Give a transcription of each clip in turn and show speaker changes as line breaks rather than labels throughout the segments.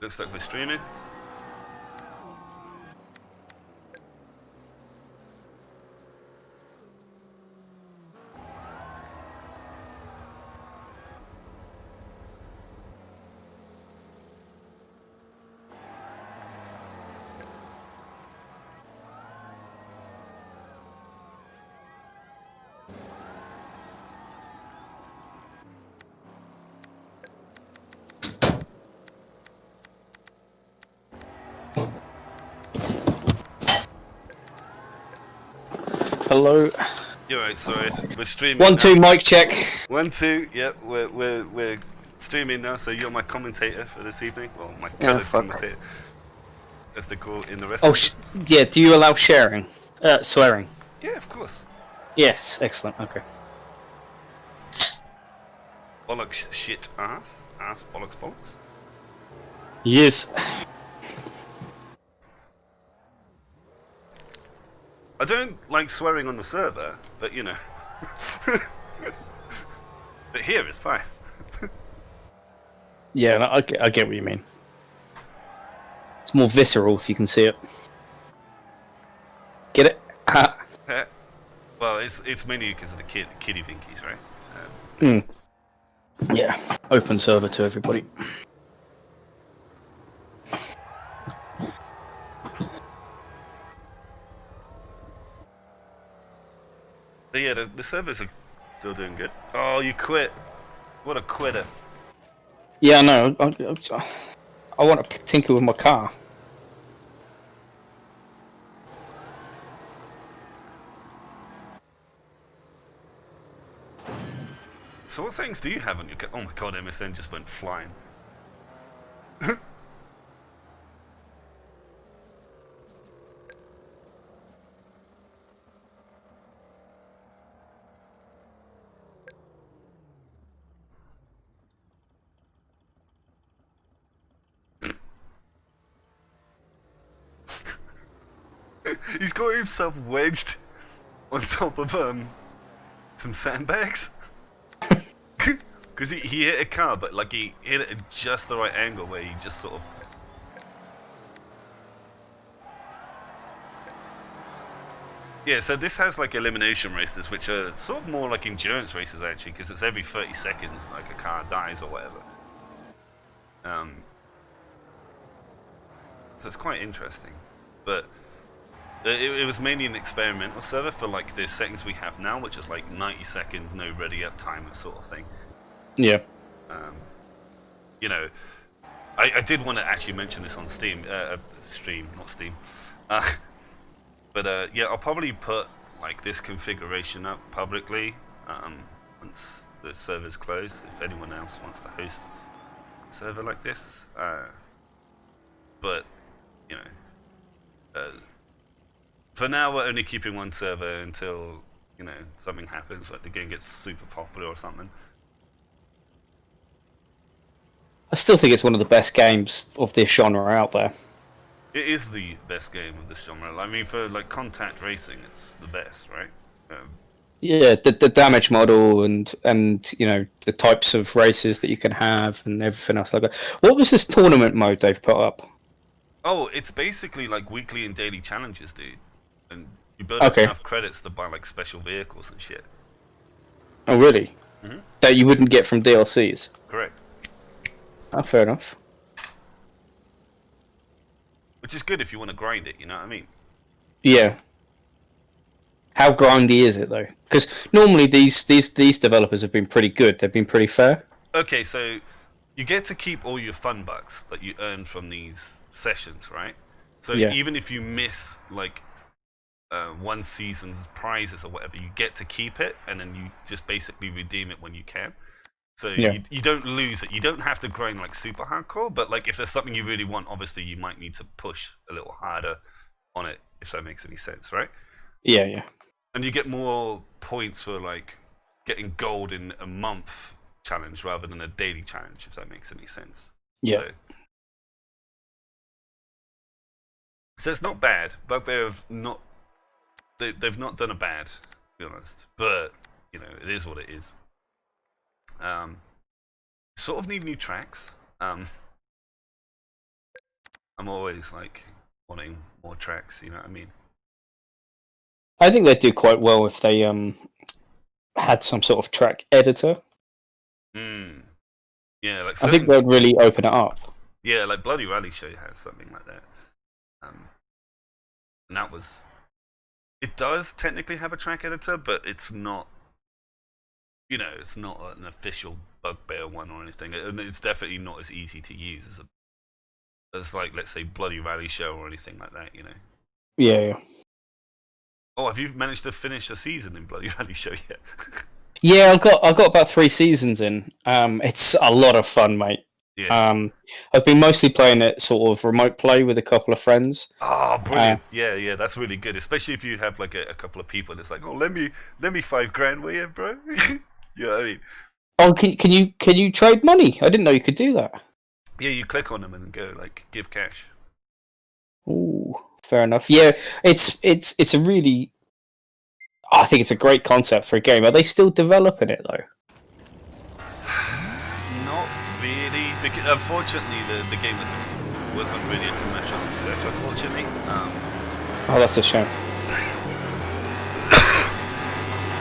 Looks like we're streaming.
Hello.
You're right, sorry. We're streaming.
1, 2, mic check.
1, 2. Yep, we're streaming now. So you're my commentator for this evening. Well, my commentator, as they call in the rest.
Oh, yeah. Do you allow sharing? Swearing.
Yeah, of course.
Yes. Excellent. Okay.
Bollocks, shit, ass, bollocks, bollocks.
Yes.
I don't like swearing on the server, but you know. But here it's fine.
Yeah, no, I get what you mean. It's more visceral if you can see it. Get it? Ha.
Well, it's mainly because of the kiddie vinkies, right?
Yeah. Open server to everybody.
But yeah, the servers are still doing good. Oh, you quit. What a quitter.
Yeah, no. I want to tinker with my car.
So what settings do you have on your car? Oh my god, MSN just went flying. He's got himself wedged on top of some sandbags. Because he hit a car, but like he hit it at just the right angle where he just sort of... Yeah, so this has like elimination races, which are sort of more like endurance races actually, because it's every 30 seconds like a car dies or whatever. So it's quite interesting, but it was mainly an experimental server for like the settings we have now, which is like 90 seconds, no ready up time, sort of thing.
Yeah.
You know, I did want to actually mention this on Steam, not Steam. But yeah, I'll probably put like this configuration up publicly once the server's closed, if anyone else wants to host a server like this. But, you know, for now we're only keeping one server until, you know, something happens, like the game gets super popular or something.
I still think it's one of the best games of this genre out there.
It is the best game of this genre. I mean, for like contact racing, it's the best, right?
Yeah, the damage model and you know the types of races that you can have and everything else like that. What was this tournament mode they've put up?
Oh, it's basically like weekly and daily challenges, dude. And you build up enough credits to buy like special vehicles and shit.
Oh, really?
Mm-hmm.
That you wouldn't get from DLCs?
Correct.
Oh, fair enough.
Which is good if you want to grind it, you know what I mean?
Yeah. How grindy is it though? Because normally these developers have been pretty good. They've been pretty fair.
Okay, so you get to keep all your fun bucks that you earn from these sessions, right? So even if you miss like one season's prizes or whatever, you get to keep it, and then you just basically redeem it when you can. So you don't lose it. You don't have to grind like super hardcore, but like if there's something you really want, obviously you might need to push a little harder on it, if that makes any sense, right?
Yeah, yeah.
And you get more points for like getting gold in a month challenge rather than a daily challenge, if that makes any sense.
Yeah.
So it's not bad. Bugbear have not... They've not done a bad, to be honest. But, you know, it is what it is. Sort of need new tracks. I'm always like wanting more tracks. You know what I mean?
I think they'd do quite well if they had some sort of track editor.
Yeah, like
I think they'd really open it up.
Yeah, like Bloody Rally Show has something like that. And that was. It does technically have a track editor, but it's not. You know, it's not an official bugbear one or anything. And it's definitely not as easy to use as like, let's say, Bloody Rally Show or anything like that. You know.
Yeah.
Oh, have you managed to finish a season in Bloody Rally Show yet?
Yeah, I've got about 3 seasons in. It's a lot of fun, mate.
Yeah.
I've been mostly playing it sort of remote play with a couple of friends.
Oh, brilliant! Yeah, that's really good. Especially if you have like a couple of people. And it's like, oh, lend me $5,000, will you, bro? You know what I mean?
Oh, can you trade money? I didn't know you could do that.
Yeah, you click on them and go like give cash.
Ooh, fair enough. Yeah, it's a really. I think it's a great concept for a game. Are they still developing it though?
Not really. Unfortunately, the game wasn't really a commercial success. Unfortunately.
Oh, that's a shame.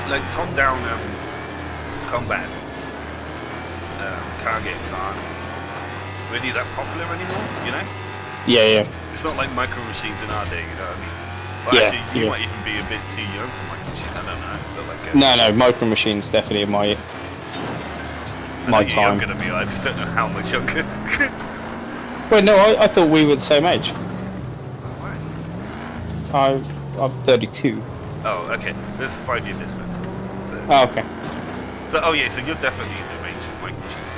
Like top-down combat car games aren't really that popular anymore. You know.
Yeah.
It's not like Micro Machines in our day. You know what I mean? Well,
Yeah,
actually, you
yeah.
might even be a bit too young for Micro Machines. I don't know. But like,
No, Micro Machines definitely my
I know you're
time.
younger than me. I just don't know how much younger.
Wait, no, I thought we were the same age.
Why?
I'm 32.
Oh, okay. There's 5 year difference. So,
Oh, okay.
oh yeah, so you're definitely in the range of Micro Machines.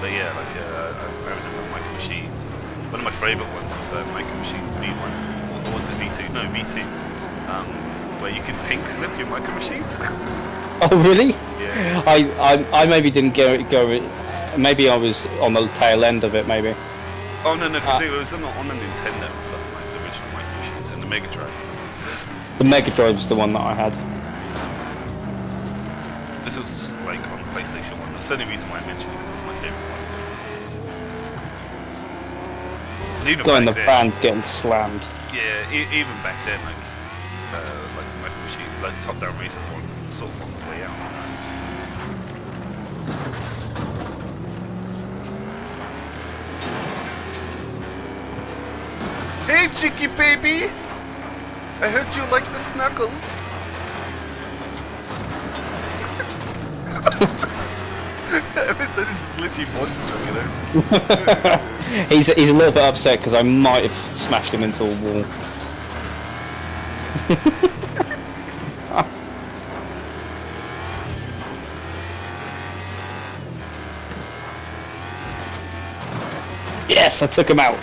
But yeah, like I remember Micro Machines. One of my favourite ones was Micro Machines V1. Or was it V2? No, V2. Where you could pink slip your Micro Machines.
Oh, really?
Yeah.
I maybe didn't go. Maybe I was on the tail end of it. Maybe.
Oh no, because it was on the Nintendo and stuff, like the original Micro Machines and the Mega Drive.
The Mega Drive was the one that I had.
This was like on the PlayStation 1. That's the only reason why I mentioned it, because it's my favourite one. And even
Got in the
back then,
band getting slammed.
yeah, even back then, like the Micro Machine, like top-down races were sort of on the way out. Hey, cheeky baby! I heard you like the snuggles. Ever since it's literally monster, you know.
He's a little bit upset because I might have smashed him into a wall. Yes, I took him out.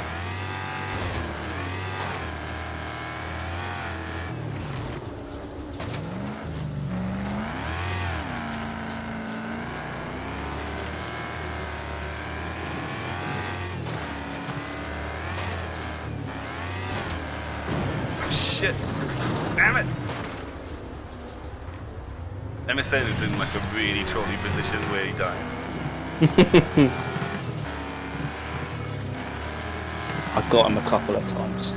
Shit. Damn it. MSN is in like a really trolley position where he died.
I got him a couple of times.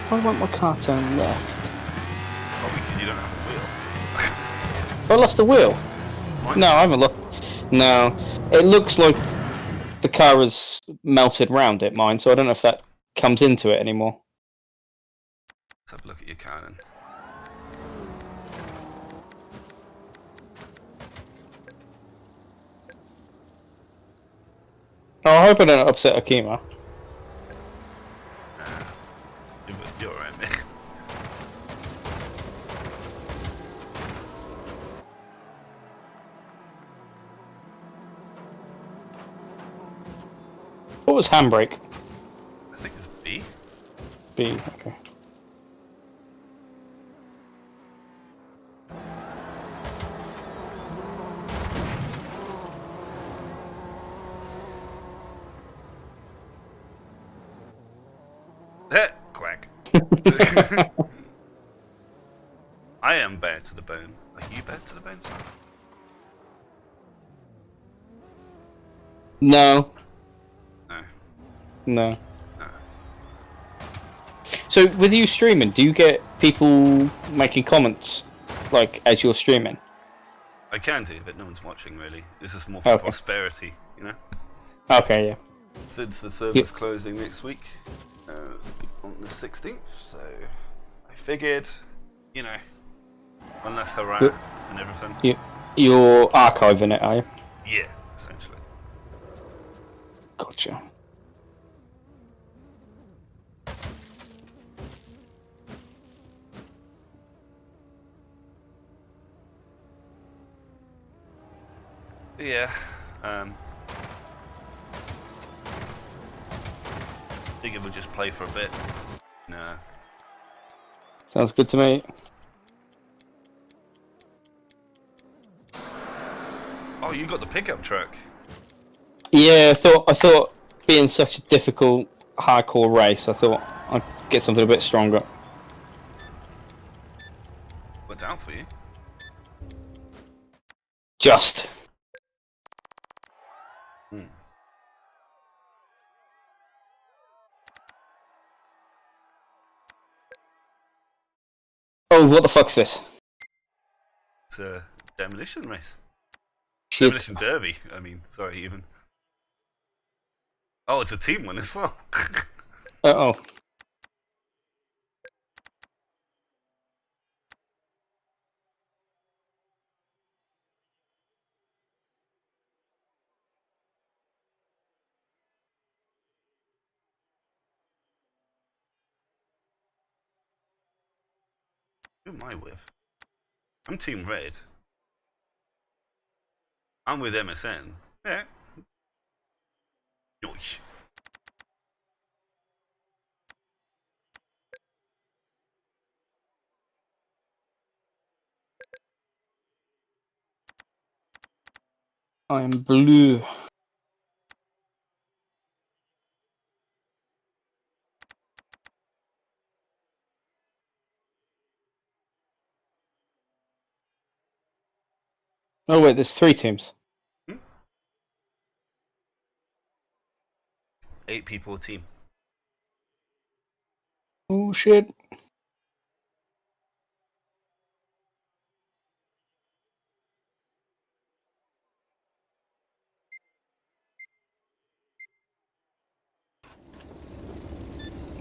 Why won't my car turn left?
Probably because you don't have a wheel.
Have I lost the wheel?
What?
No, I haven't lost. No, it looks like the car has melted round it, mine. So I don't know if that comes into it anymore.
Let's have a look at your car then.
Oh, I hope I don't upset Akima.
You're alright, man.
What was handbrake?
I think it's B.
B. Okay.
Quack. I am bad. to the bone. Are you bad to the bone, Simon?
No.
No.
No.
No.
So, with you streaming, do you get people making comments, like, as you're streaming?
I can do, but no one's watching, really. This is more for prosperity, you know?
Okay, yeah.
Since the server's closing next week, on the 16th, so I figured, you know, one less hurrah and everything.
You're archiving it, are you?
Yeah, essentially.
Gotcha.
Yeah, figured we'll just play for a bit. Nah.
Sounds good to me.
Oh, you got the pickup truck.
Yeah, I thought being such a difficult, hardcore race, I thought I'd get something a bit stronger.
Went down for you.
Just. Oh, what the fuck's this?
It's a demolition race.
Shit.
Demolition derby. I mean, sorry, even. Oh, it's a team one as well.
Uh-oh.
Who am I with? I'm Team Red. I'm with MSN. Yeah. Yoish.
I am blue. Oh wait, there's 3 teams.
8 people a team.
Oh shit.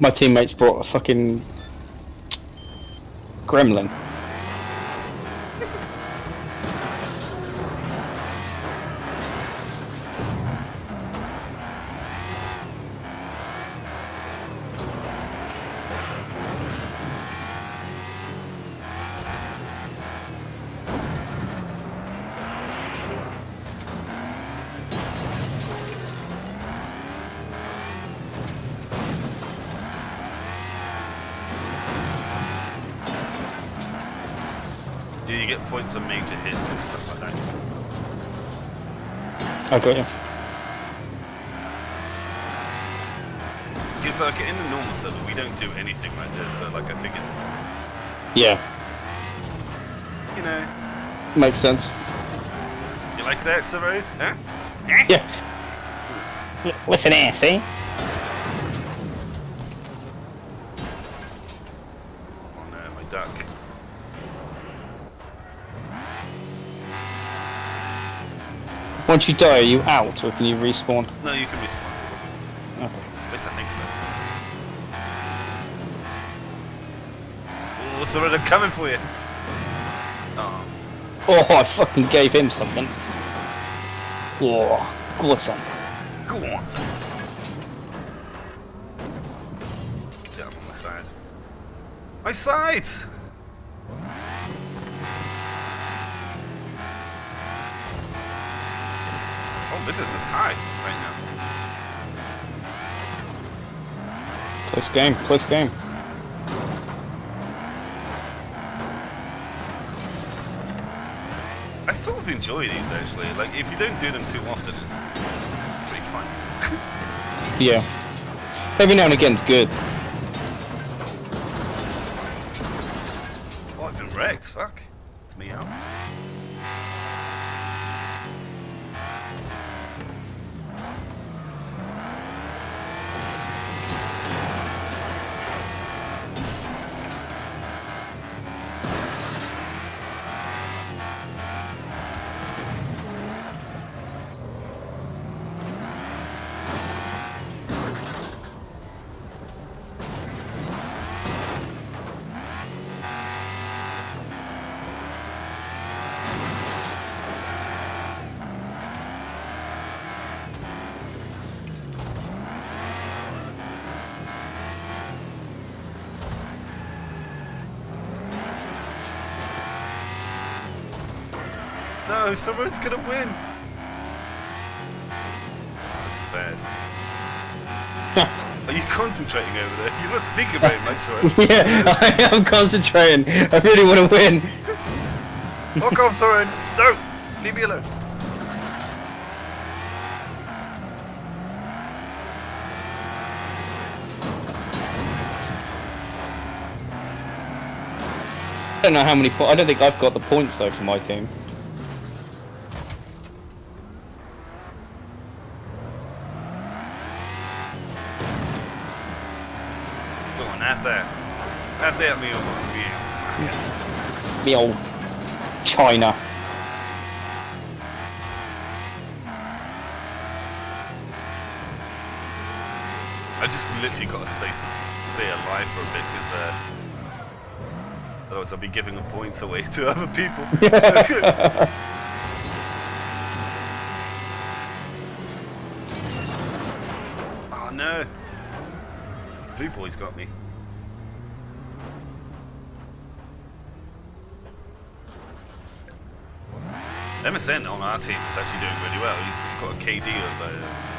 My teammates brought a fucking gremlin.
Do you get points on major hits and stuff like that?
I got you.
Because like in the normal server, we don't do anything like this. So like I figured,
Yeah.
you know,
Makes sense.
you like that, Sarose? Huh?
Yeah. Listen here, see?
Oh no, my duck.
Once you die, are you out, or can you respawn?
No, you can respawn.
Okay.
At least I think so. Oh, Sarose, I'm coming for you. Oh.
Oh, I fucking gave him something. Oh, awesome.
Go on, son. Yeah, I'm on my side. My side! Oh, this is a tie right now.
Close game, close game.
I sort of enjoy these actually. Like, if you don't do them too often, it's pretty fun.
Yeah. Every now and again's good.
Oh, I've been wrecked, fuck. out. No, someone's gonna win. This is bad. Are you concentrating over there? You're not speaking very much, Soren.
Yeah, I am concentrating. I really want to win.
Fuck off, Soren. No, leave me alone.
I don't know how many points. I don't think I've got the points though for my team.
Go on, have that. Have that meal. Yeah.
Me old China.
I just literally got to stay alive for a bit because otherwise I'll be giving the points away to other people. Oh no! Blue boy's got me. MSN on our team is actually doing really well. He's got a KD of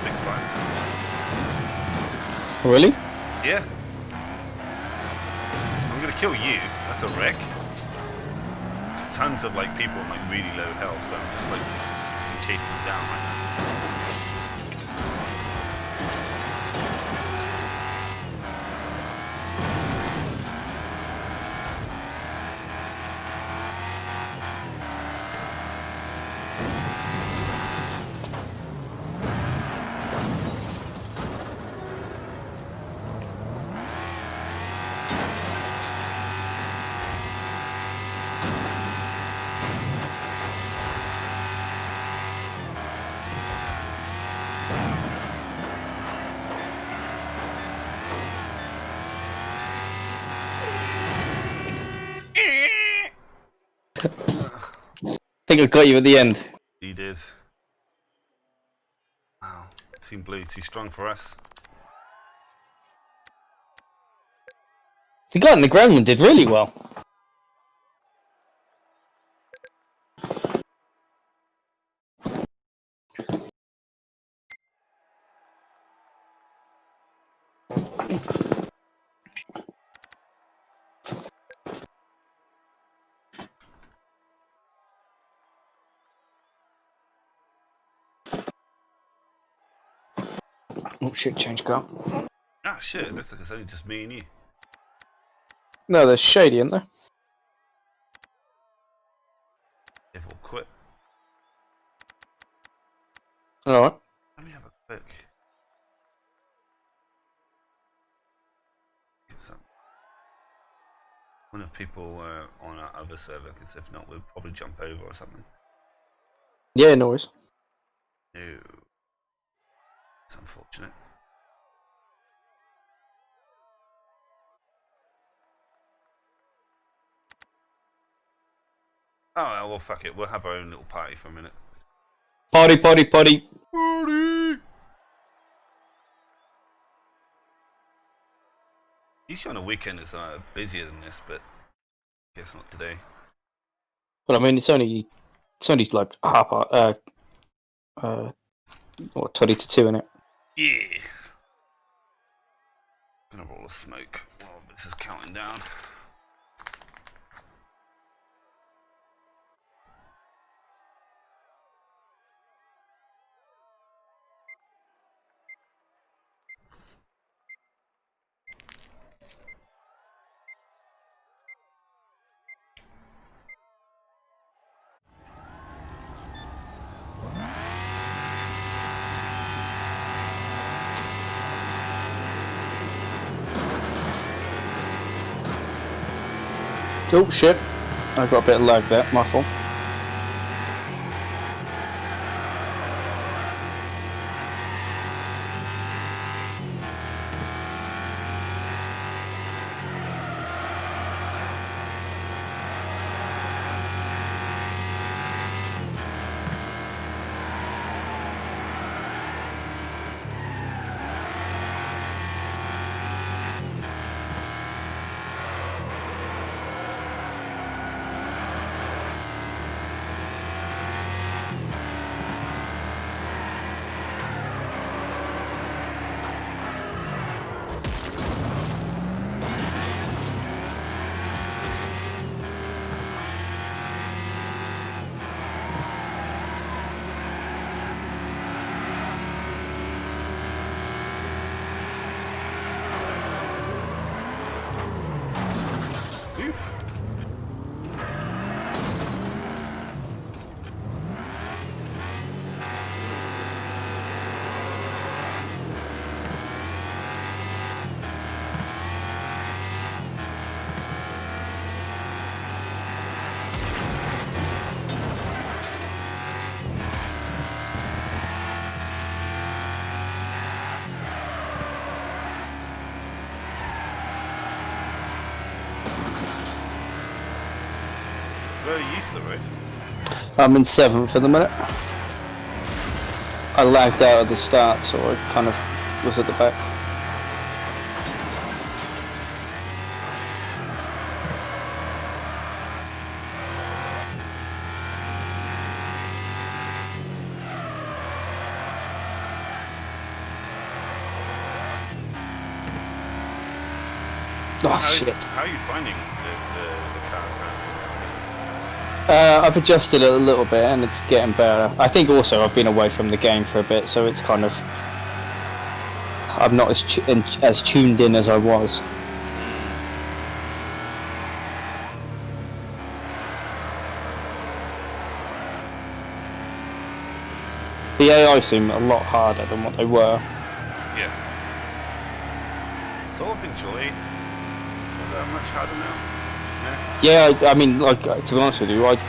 6.5.
Really?
Yeah. I'm gonna kill you. That's a wreck. There's tons of like people on like really low health, so I'm just like chasing them down right now.
I think I got you at the end.
He did. Wow. Team Blue too strong for us.
The guy in the ground one did really well. Oh shit, change car.
Ah shit, looks like it's only just me and you.
No, there's Shady in there.
If we'll quit.
Alright.
Let me have a quick. Get some. One of people on our other server, because if not, we'll probably jump over or something.
Yeah, no worries.
No. It's unfortunate. Oh, well, fuck it. We'll have our own little party for a minute.
Party, party, party.
Party! Usually on a weekend it's busier than this, but I guess not today.
But I mean, it's only like half, what, 20 to 2 in it.
Yeah. Gonna roll a smoke while this is counting down.
Oh shit! I got a bit of lag there. My fault.
Oof. Where are you, sir, right?
I'm in 7th at the minute. I lagged out at the start, so I kind of was at the back. Oh shit!
How are you finding the cars now?
I've adjusted it a little bit, and it's getting better. I think also I've been away from the game for a bit, so it's kind of I'm not as tuned in as I was. The AI seem a lot harder than what they were.
Yeah. Sort of enjoy. Not that much harder now.
Yeah, I mean, like, to be honest with you, I'd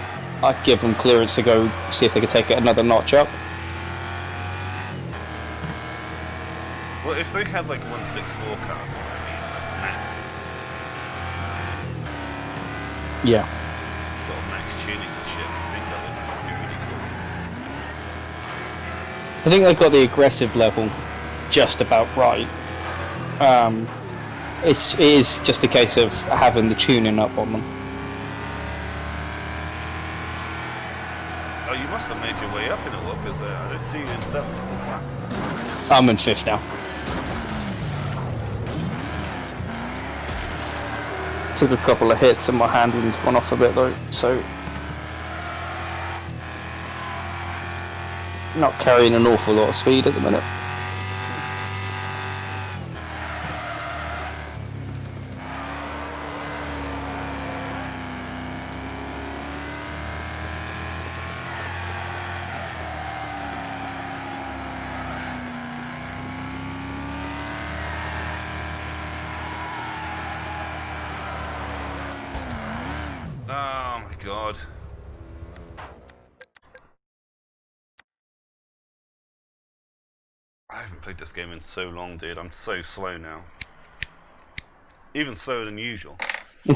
give them clearance to go see if they could take it another notch up.
Well, if they had like 164 cars, I mean, max.
Yeah.
Sort of max tuning and shit, I think that would be really cool.
I think they got the aggressive level just about right. It is just a case of having the tuning up on them.
Oh, you must have made your way up in a lot, because I don't see you in 7th.
I'm in 5th now. Took a couple of hits and my handling's gone off a bit though, so not carrying an awful lot of speed at the minute.
Oh my god. I haven't played this game in so long, dude. I'm so slow now. Even slower than usual.
You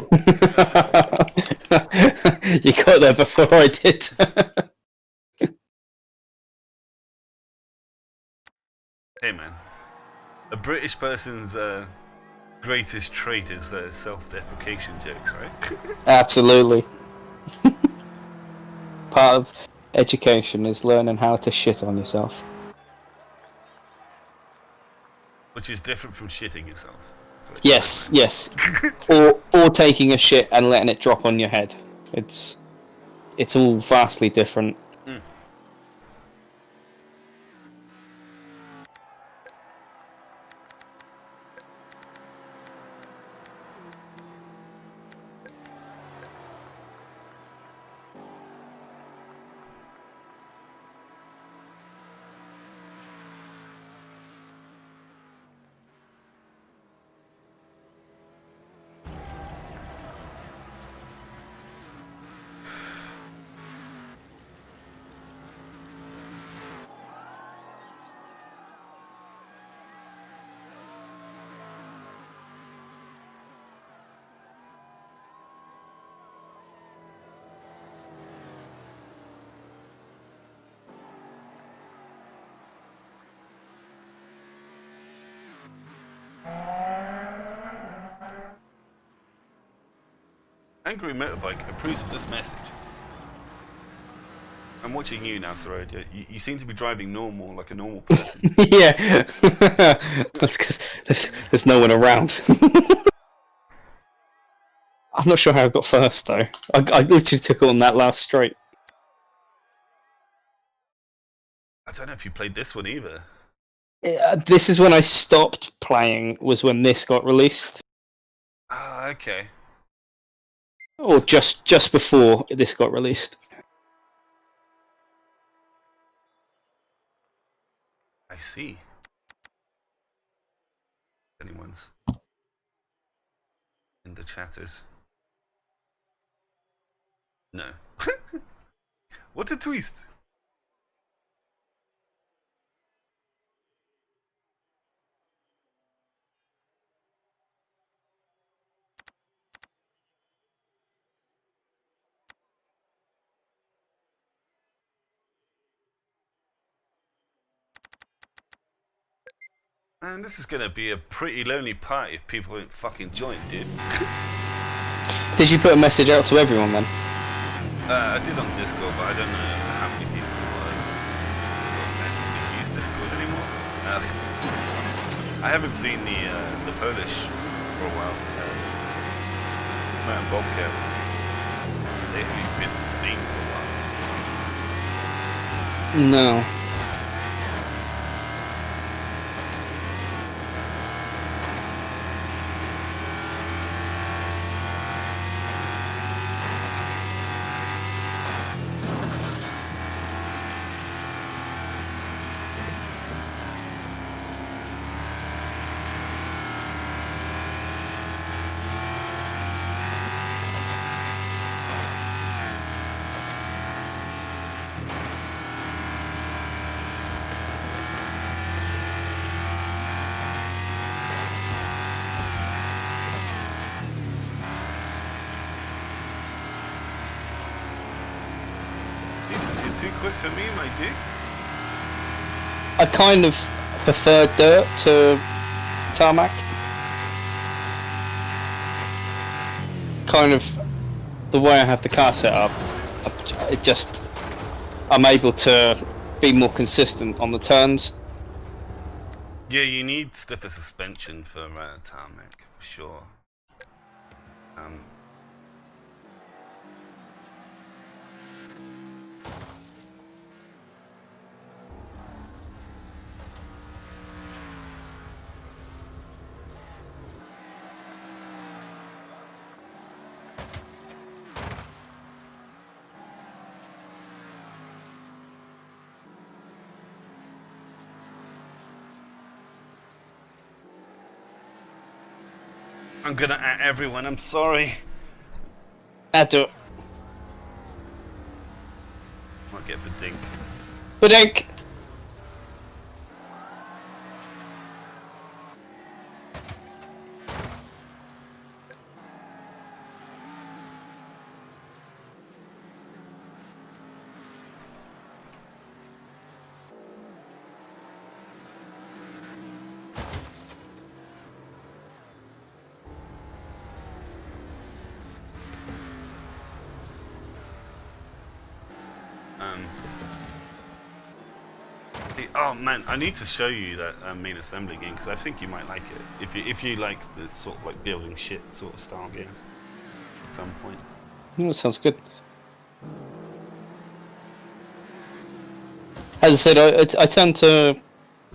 got there before I did.
Hey man. A British person's greatest trait is self-deprecation jokes, right?
Absolutely. Part of education is learning how to shit on yourself.
Which is different from shitting yourself. So
Yes, yes. or taking a shit and letting it drop on your head. It's all vastly different.
Mm. Angry Motorbike approves of this message. I'm watching you now, Sorod. You seem to be driving normal, like a normal person.
Yeah. That's because there's no one around. I'm not sure how I got first, though. I literally took it on that last straight.
I don't know if you played this one either.
This is when I stopped playing, was when this got released.
Ah, okay.
Or just before this got released.
I see. Anyone's in the chatters. No. What a twist! Man, this is gonna be a pretty lonely party if people don't fucking join, dude.
Did you put a message out to everyone then?
I did on Discord, but I don't know how many people actually use Discord anymore. I haven't seen the Polish for a while. Matt and Bobcat. They haven't been on Steam for a while.
No.
Too quick for me, my dude.
I kind of prefer dirt to tarmac. Kind of the way I have the car set up, I'm able to be more consistent on the turns.
Yeah, you need stiffer suspension for tarmac, for sure. I'm gonna at everyone, I'm sorry.
Add to it.
Might get Badink.
Badink!
Oh man, I need to show you that main assembly game because I think you might like it. If you like the sort of like building shit sort of style game at some point.
That sounds good. As I said, I tend to,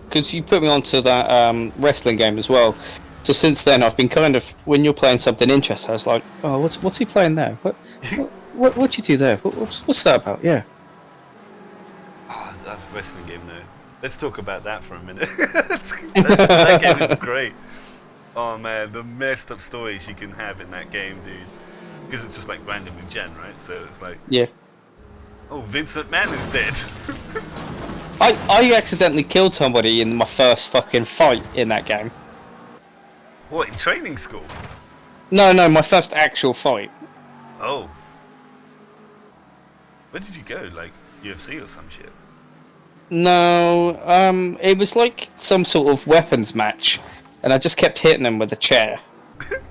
because you put me onto that wrestling game as well. So since then, I've been kind of, when you're playing something interesting, I was like, oh, what's he playing there? What you do there? What's that about? Yeah.
Oh, that's a wrestling game though. Let's talk about that for a minute. that game is great. Oh man, the messed up stories you can have in that game, dude. Because it's just like randomly gen, right? So it's like,
yeah.
Oh, Vincent Mann is dead.
I accidentally killed somebody in my first fucking fight in that game.
What, in training school?
No, my first actual fight.
Oh. Where did you go? Like UFC or some shit?
No, it was like some sort of weapons match, and I just kept hitting him with a chair.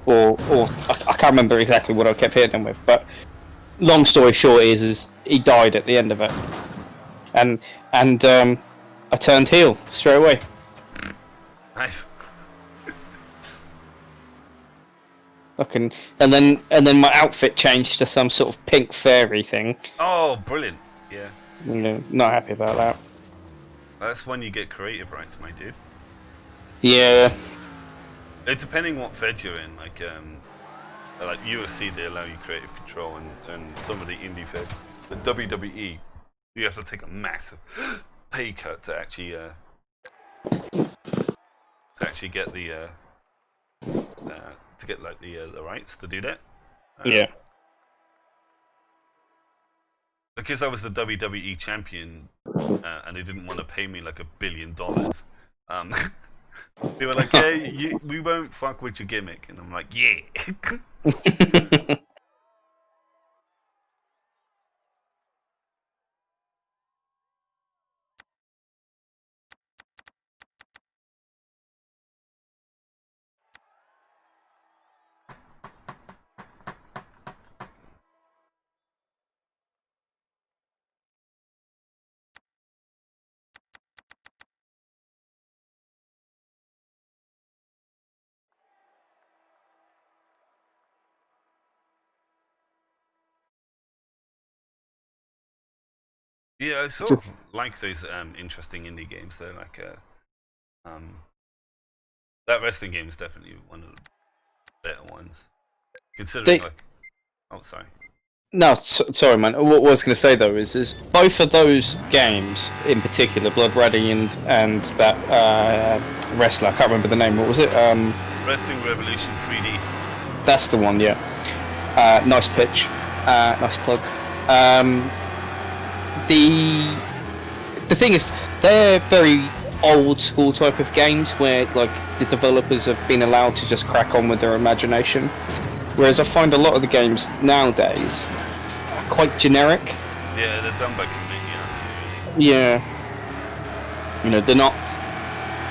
or I can't remember exactly what I kept hitting him with. But long story short is he died at the end of it, and I turned heel straight away.
Nice.
Fucking, and then my outfit changed to some sort of pink fairy thing.
Oh, brilliant! Yeah.
Not happy about that.
That's when you get creative rights, my dude.
Yeah.
It's depending what fed you're in. Like UFC, they allow you creative control, and some of the indie feds, the WWE, you have to take a massive pay cut to actually get the the rights to do that.
Yeah.
Because I was the WWE champion, and they didn't want to pay me like $1 billion. They were like, "Hey, we won't fuck with your gimmick," and I'm like, "Yeah." Yeah, I sort of like those interesting indie games. They're like that wrestling game is definitely one of the better ones. Considering oh, sorry.
No, sorry, man. What I was going to say though is both of those games in particular, Blood Ready and that wrestler, I can't remember the name. What was it?
Wrestling Revolution 3D.
That's the one. Yeah. Nice pitch. Nice plug. The thing is, they're very old school type of games where like the developers have been allowed to just crack on with their imagination, whereas I find a lot of the games nowadays are quite generic.
Yeah, they're done by committee.
Yeah, they're not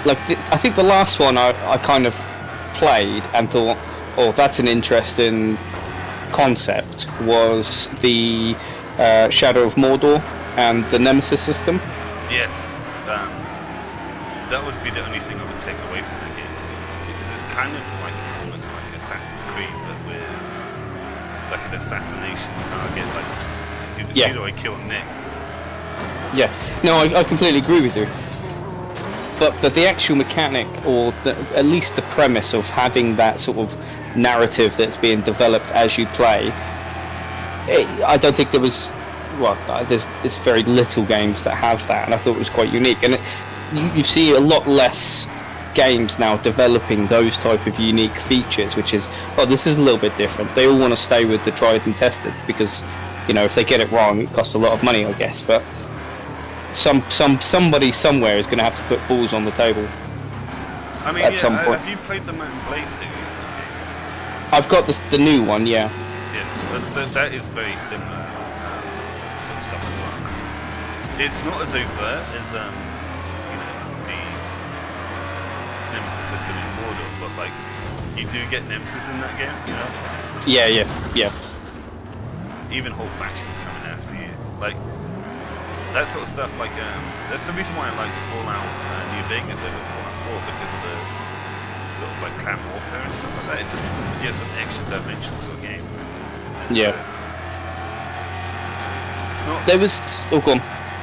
like I think the last one I kind of played and thought, oh, that's an interesting concept, was the Shadow of Mordor and the Nemesis system.
Yes, that would be the only thing I would take away from the game, because it's kind of like almost like Assassin's Creed, but with like an assassination target. Like, who do I kill next?
Yeah, no, I completely agree with you. But the actual mechanic, or at least the premise of having that sort of narrative that's being developed as you play, I don't think there was. Well, there's very little games that have that, and I thought it was quite unique. And you see a lot less games now developing those type of unique features, which is, oh, this is a little bit different. They all want to stay with the tried and tested because, if they get it wrong, it costs a lot of money, I guess. But somebody somewhere is going to have to put balls on the table.
I mean,
at some point.
Have you played the Mountain Blade series?
I've got the new one, yeah.
Yeah, but that is very similar. Stuff as well. It's not as overt as the Nemesis system in Mordor, but like you do get Nemesis in that game,
Yeah.
Even whole factions coming after you, like that sort of stuff. Like that's the reason why I like Fallout New Vegas over Fallout 4, because of the sort of like clan warfare and stuff like that. It just gives an extra dimension to a game. And,
yeah.
It's not.
There was. Oh, go on.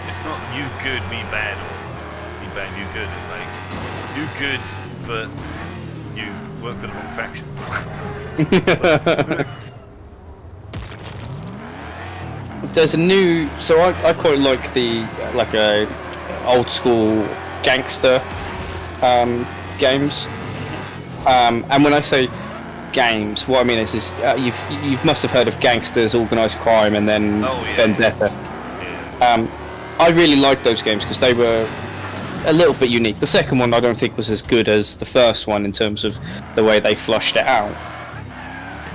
It's not you good, me bad, or me bad, you good. It's like you good, but you work for the wrong factions.
There's a new. So I quite like the a old school gangster games. And when I say games, what I mean is you must have heard of Gangsters, Organised Crime, and then Vendetta.
Yeah.
I really liked those games because they were a little bit unique. The second one I don't think was as good as the first one in terms of the way they flushed it out.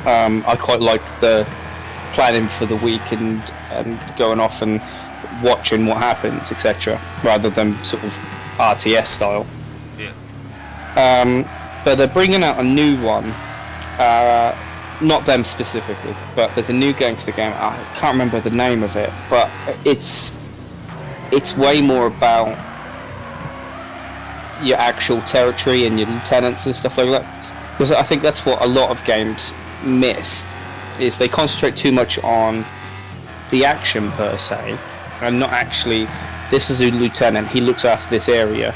I quite liked the planning for the week and going off and watching what happens, etc., rather than sort of RTS style.
Yeah.
But they're bringing out a new one, Not them specifically, but there's a new gangster game. I can't remember the name of it, but it's way more about your actual territory and your lieutenants and stuff like that. Because I think that's what a lot of games missed, is they concentrate too much on the action per se, and not actually, this is a lieutenant, he looks after this area.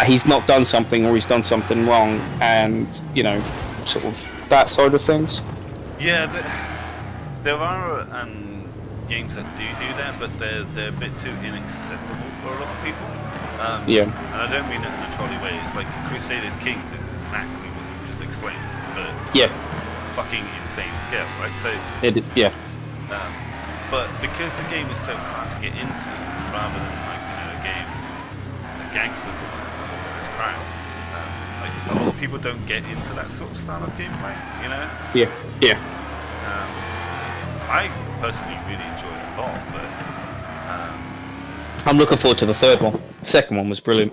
He's not done something, or he's done something wrong, and, you know, sort of that side of things.
Yeah, there are games that do that, but they're a bit too inaccessible for a lot of people.
Yeah.
And I don't mean it in a trolley way. It's like Crusader Kings is exactly what you just explained, but
Yeah.
fucking insane scale, right? So
Yeah.
but because the game is so hard to get into, rather than like a game, like gangsters or this crime. Like a lot of people don't get into that sort of style of gameplay, you know?
Yeah.
I personally really enjoy it a lot, but
I'm looking forward to the third one. The second one was brilliant.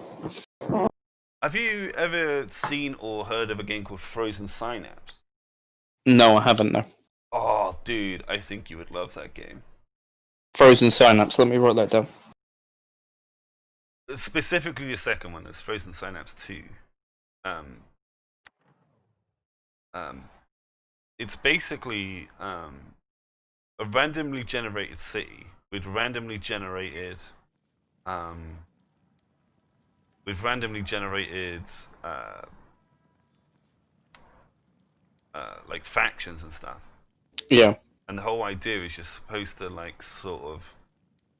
have you ever seen or heard of a game called Frozen Synapse?
No, I haven't, no.
Oh, dude, I think you would love that game.
Frozen Synapse, let me write that down.
Specifically the second one is Frozen Synapse 2. It's basically a randomly generated city with randomly generated like factions and stuff.
Yeah.
And the whole idea is you're supposed to like sort of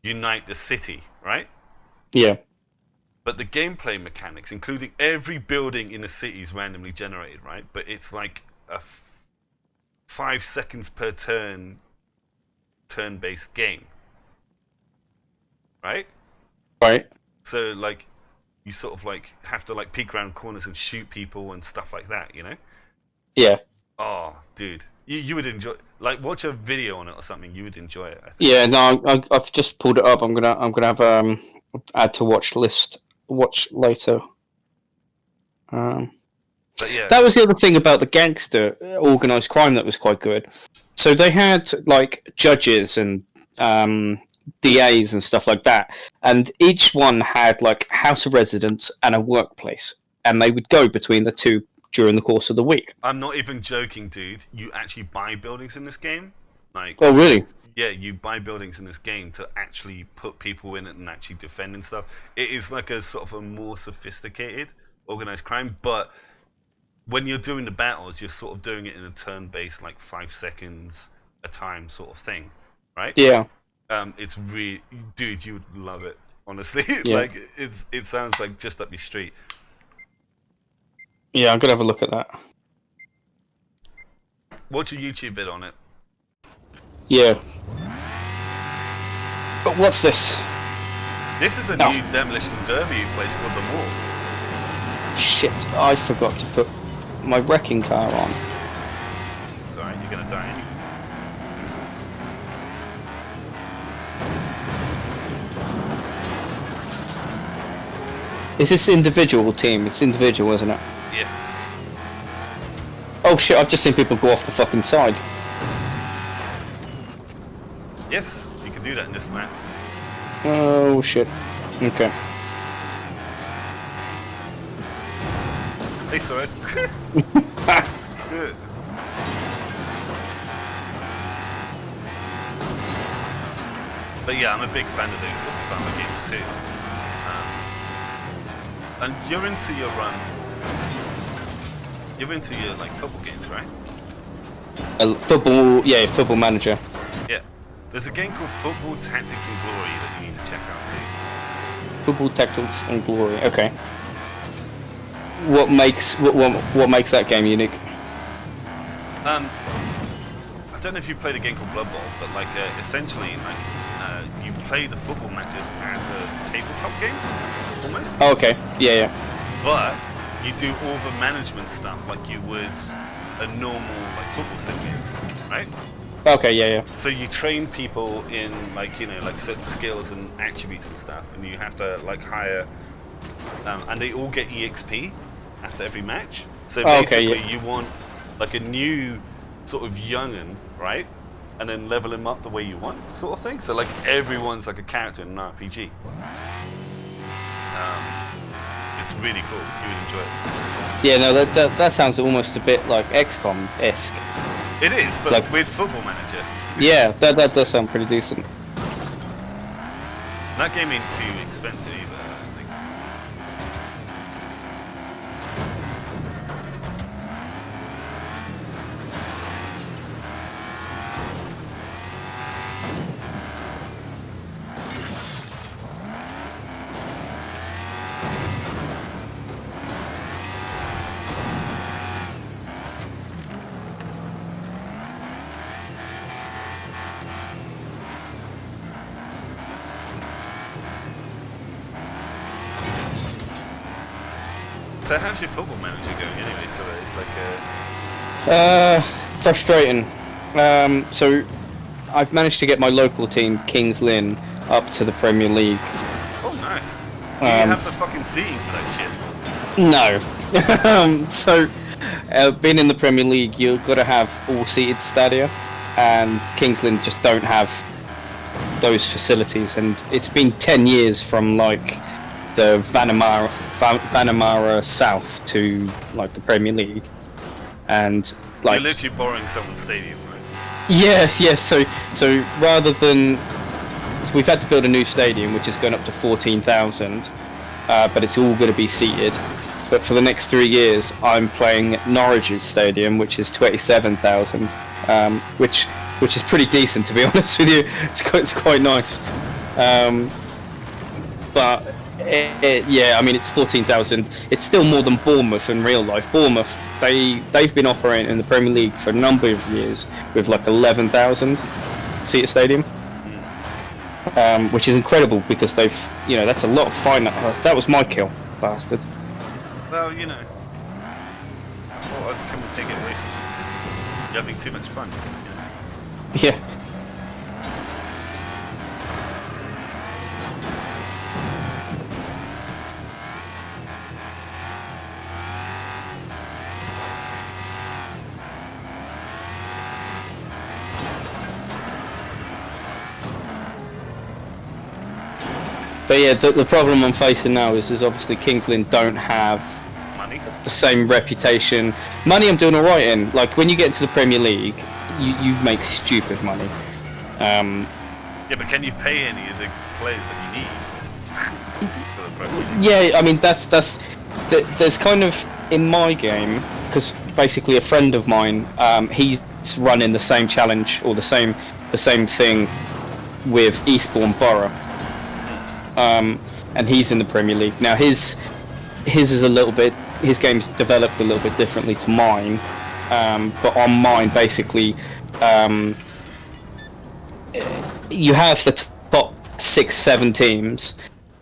unite the city, right?
Yeah.
But the gameplay mechanics, including every building in the city, is randomly generated, right? But it's like a 5 seconds per turn-based game, right?
Right.
So like you sort of like have to like peek around corners and shoot people and stuff like that, you know?
Yeah.
Oh, dude, you would enjoy. Like, watch a video on it or something. You would enjoy it, I think.
Yeah. No, I've just pulled it up. I'm gonna have add to watch list. Watch later.
But yeah,
that was the other thing about the gangster organized crime that was quite good. So they had like judges and DAs and stuff like that, and each one had like house of residence and a workplace, and they would go between the two during the course of the week.
I'm not even joking, dude. You actually buy buildings in this game. Like,
oh really?
Yeah, you buy buildings in this game to actually put people in it and actually defend and stuff. It is like a sort of a more sophisticated organized crime, but when you're doing the battles, you're sort of doing it in a turn-based, like 5 seconds a time sort of thing, right?
Yeah.
It's really, dude, you would love it. Honestly,
Yeah.
like it sounds like just up your street.
Yeah, I'm gonna have a look at that.
Watch a YouTube vid on it.
Yeah. But what's this?
This is a new Demolition Derby place called The Mall.
Shit, I forgot to put my wrecking car on.
It's alright, you're gonna die anyway.
Is this individual team? It's individual, isn't it?
Yeah.
Oh shit, I've just seen people go off the fucking side.
Yes, you can do that in this map.
Oh shit. Okay.
Hey, sorry. But yeah, I'm a big fan of those sort of style of games too. And you're into your like football games, right?
Football, yeah, Football Manager.
Yeah. There's a game called Football Tactics and Glory that you need to check out too.
Football Tactics and Glory. Okay. What makes that game unique?
I don't know if you played a game called Blood Bowl, but like essentially, like you play the football matches as a tabletop game, almost.
Oh, okay. Yeah.
But you do all the management stuff like you would a normal like football simulator, right?
Okay. Yeah.
So you train people in like like certain skills and attributes and stuff, and you have to like hire, and they all get EXP after every match. So basically, you want like a new sort of young'un, right? And then level him up the way you want, sort of thing. So like everyone's like a character in an RPG. It's really cool. You would enjoy it.
Yeah, no, that sounds almost a bit like XCOM-esque.
It is, but like, with Football Manager.
Yeah, that does sound pretty decent.
That game ain't too expensive either, I think. So how's your Football Manager going anyway? So like
frustrating. So I've managed to get my local team, Kings Lynn, up to the Premier League.
Oh, nice. Do you have the fucking seating for that
shit? No. So being in the Premier League, you've got to have all-seated stadia, and Kings Lynn just don't have those facilities. And it's been 10 years from like the Vanamara South to like the Premier League, and like
you're literally borrowing someone's stadium, right?
Yeah. So rather than, so we've had to build a new stadium which is going up to 14,000, but it's all going to be seated. But for the next 3 years, I'm playing Norwich's stadium, which is 27,000, which is pretty decent, to be honest with you. It's quite nice, but. Yeah, I mean it's 14,000. It's still more than Bournemouth in real life. Bournemouth, they've been operating in the Premier League for a number of years with like 11,000 seater stadium, which is incredible because they've, you know, that's a lot of finance. That was my kill, bastard.
Well, you know, I thought I'd come and take it away from you because you're having too much fun. You know?
Yeah. But yeah, the problem I'm facing now is obviously Kings Lynn don't have
money,
the same reputation. Money I'm doing alright in. Like when you get into the Premier League, you make stupid money.
Yeah, but can you pay any of the players that you need for the Premier League?
Yeah, I mean there's kind of in my game, because basically a friend of mine, he's running the same challenge or the same thing with Eastbourne Borough. And he's in the Premier League now. His is a little bit. His game's developed a little bit differently to mine, but on mine, basically, you have the top 6-7 teams,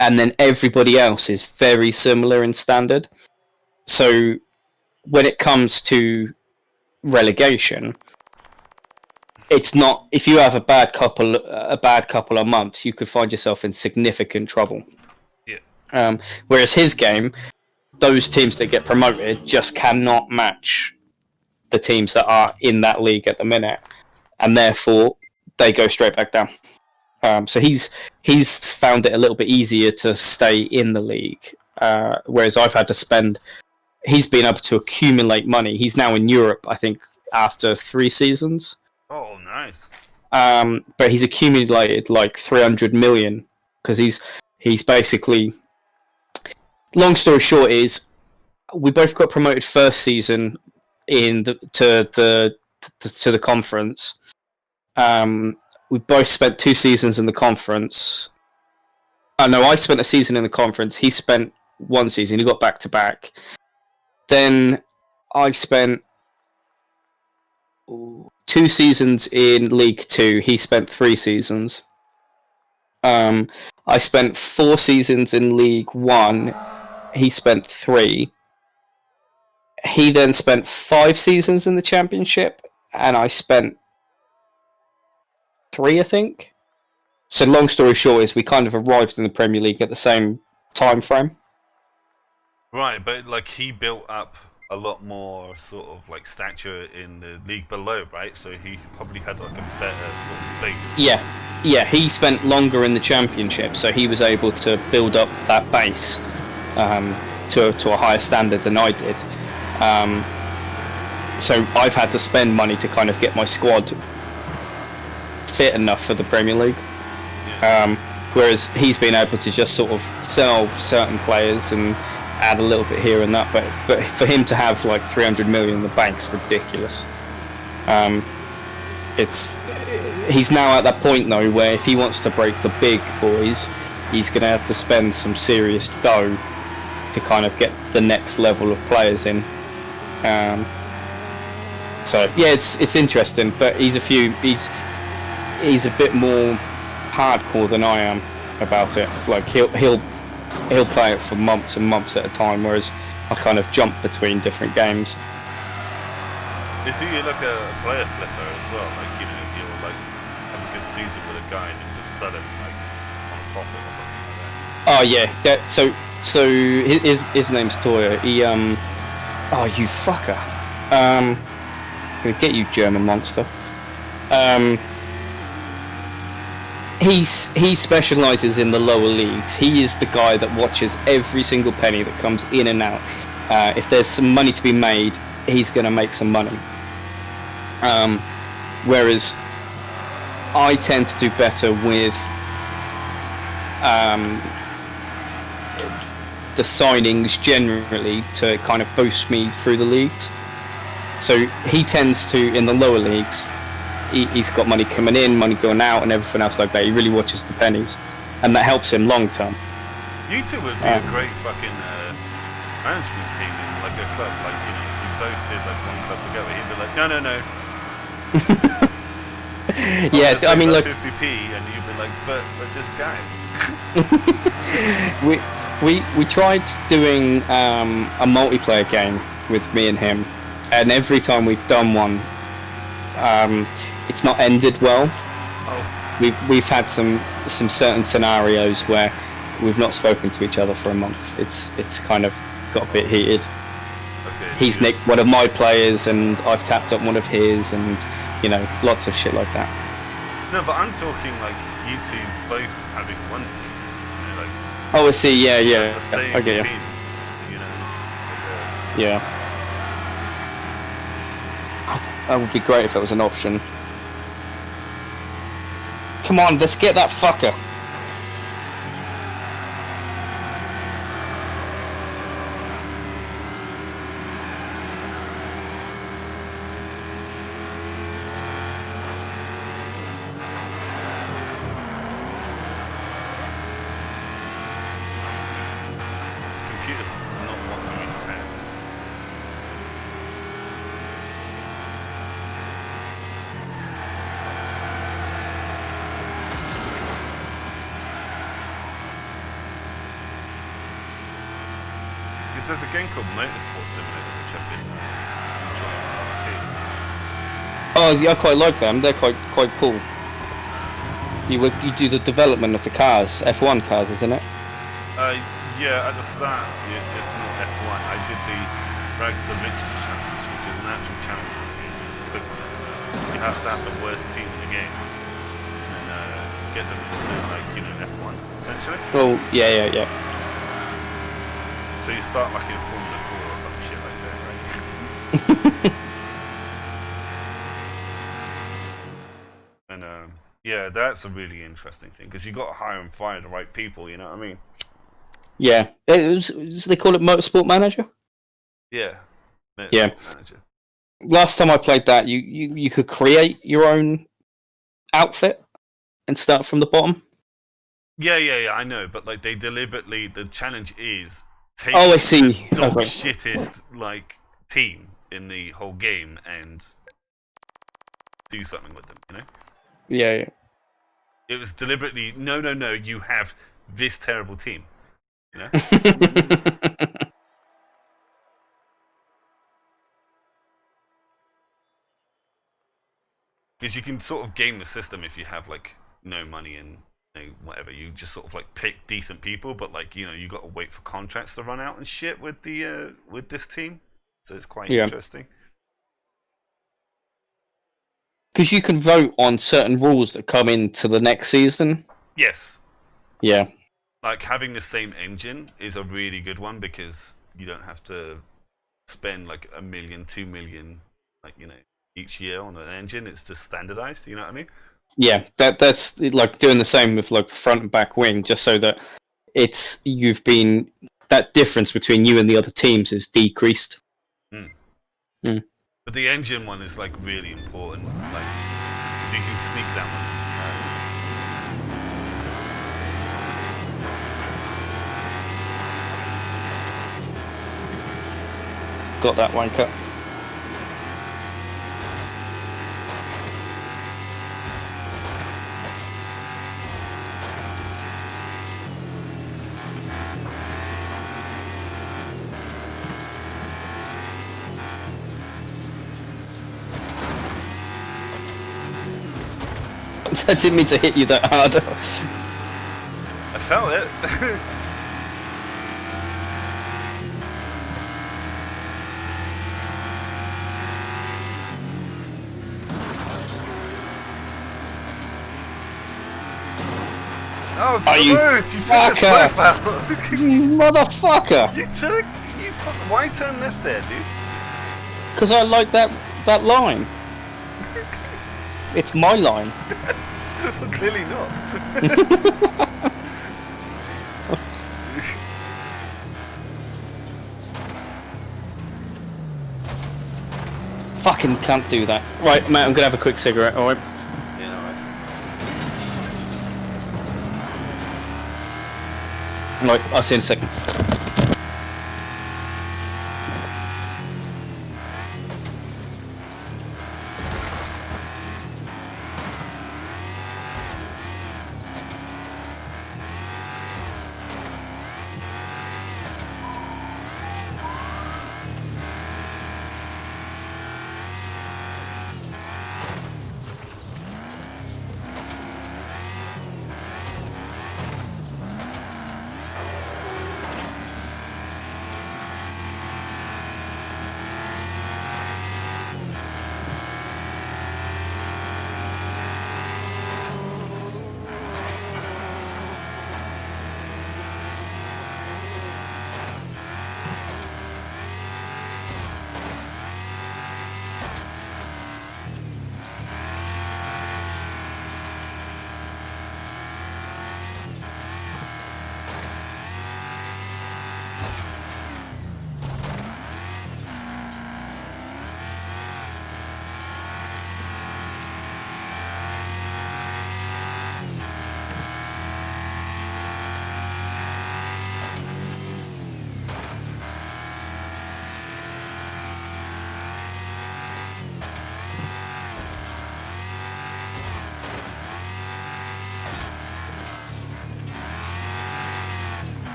and then everybody else is very similar in standard. So when it comes to relegation, it's not, if you have a bad couple of months, you could find yourself in significant trouble.
Yeah.
Whereas his game, those teams that get promoted just cannot match the teams that are in that league at the minute, and therefore they go straight back down. So he's found it a little bit easier to stay in the league, whereas I've had to spend. He's been able to accumulate money. He's now in Europe, I think, after 3 seasons.
Oh, nice.
But he's accumulated like 300 million because he's basically. Long story short is, we both got promoted first season to the conference. We both spent 2 seasons in the conference. No, I spent a season in the conference. He spent 1 season. He got back to back. Then I spent 2 seasons in League 2. He spent 3 seasons. I spent 4 seasons in League 1. He spent 3. He then spent 5 seasons in the Championship, and I spent 3, I think. So long story short is we kind of arrived in the Premier League at the same time frame.
Right, but like he built up a lot more sort of like stature in the league below, right? So he probably had like a better sort of base.
Yeah, he spent longer in the championship, so he was able to build up that base to a higher standard than I did. So I've had to spend money to kind of get my squad fit enough for the Premier League.
Yeah.
Whereas he's been able to just sort of sell certain players and add a little bit here and that, but for him to have like 300 million in the bank's ridiculous. He's now at that point though where if he wants to break the big boys, he's going to have to spend some serious dough to kind of get the next level of players in. So yeah, it's interesting, but he's a bit more hardcore than I am about it. Like he'll play it for months and months at a time, whereas I kind of jump between different games.
Is he like a player flipper as well? Like, you know, he'll like have a good season with a guy and he'll just sell him like on a profit or something like that.
Oh yeah, so his name's Toya. He oh you fucker. Gonna get you, German monster. He specialises in the lower leagues. He is the guy that watches every single penny that comes in and out. If there's some money to be made, he's going to make some money. Whereas I tend to do better with the signings generally to kind of boost me through the leagues. So he tends to, in the lower leagues, he's got money coming in, money going out, and everything else like that. He really watches the pennies, and that helps him long term.
You two would be a great fucking management team in like a club. Like, you know, if you both did like one club together, he'd be like, no.
Yeah, I mean, like
50p, and you'd be like, but this guy.
we tried doing a multiplayer game with me and him, and every time we've done one, it's not ended well.
Oh.
We've had some certain scenarios where we've not spoken to each other for a month. It's kind of got a bit heated.
Okay,
He's nicked one of my players, and I've tapped up one of his, and you know, lots of shit like that.
No, but I'm talking like you two both having one team. You know, like,
Oh, I see. Yeah.
the same
I get you.
team. You know. Like,
Yeah. That would be great if it was an option. Come on, let's get that fucker.
this computer's not wanting me to pass. Because there's a game called Motorsport Simulator which I've been enjoying a lot too.
Oh, yeah, I quite like them. They're quite cool. You do the development of the cars, F1 cars, isn't it?
Yeah, at the start, it's not F1. I did the Rags to Riches challenge, which is an actual challenge. But you have to have the worst team in the game and get them into, like, you know, F1 essentially.
Oh, yeah.
So you start like in Formula 4 or some shit like that, right? And yeah, that's a really interesting thing because you got to hire and fire the right people. You know what I mean?
Yeah. They call it Motorsport Manager?
Yeah.
Yeah.
Manager.
Last time I played that, you could create your own outfit and start from the bottom.
Yeah. I know, but like they deliberately, the challenge is take
Oh, I see.
the dog
Okay.
shittest like team in the whole game and do something with them. You know?
Yeah.
It was deliberately no. You have this terrible team. You know? Because you can sort of game the system if you have like no money and whatever. You just sort of like pick decent people, but like you know you got to wait for contracts to run out and shit with the with this team. So it's quite
Yeah.
interesting.
Because you can vote on certain rules that come into the next season.
Yes.
Yeah.
Like having the same engine is a really good one because you don't have to spend like $1 million, $2 million, like each year on an engine. It's just standardized. You know what I mean?
Yeah, that's like doing the same with like the front and back wing, just so that that difference between you and the other teams is decreased.
Mm.
Mm.
But the engine one is like really important. Like if you can sneak that one.
Got that one cut. I didn't mean to hit you that hard.
I felt it. Oh,
you
you took us both out.
You motherfucker!
Why turn left there, dude?
Because I like that line. It's my line.
Well, clearly not.
Fucking can't do that. Right, mate, I'm gonna have a quick cigarette, alright?
Yeah, alright.
Right, I'll see you in a second.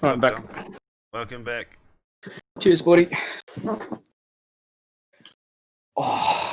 Right, I'm back.
Welcome back.
Cheers, buddy. Oh.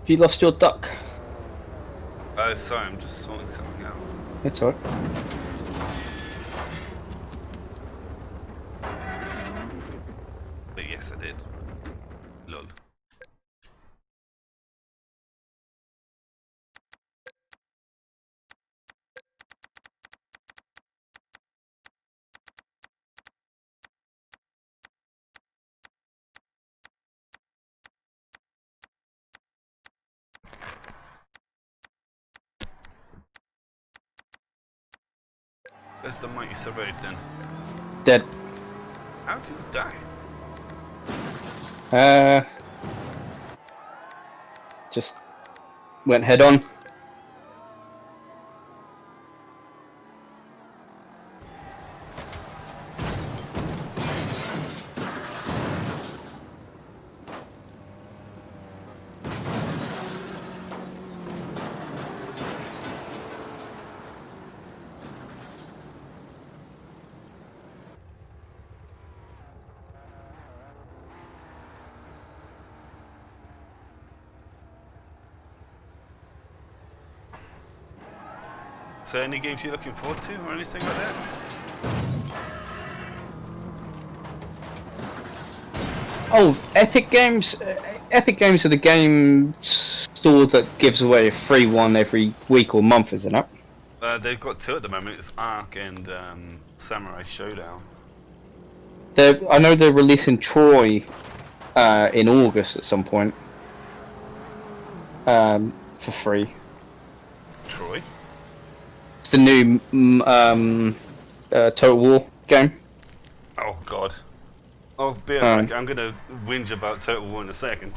Have you lost your duck?
Sorry, I'm just sorting something out.
It's alright.
But yes, I did. Lol. Where's the mighty Sarode then?
Dead.
How did you die?
Just went head on.
So any games you're looking forward to or anything like that?
Oh, Epic Games. Epic Games are the game store that gives away a free one every week or month, isn't it?
They've got two at the moment. It's Ark and Samurai Showdown.
I know they're releasing Troy in August at some point for free.
Troy?
It's the new Total War game.
Oh god. Oh, I'm gonna whinge about Total War in a second.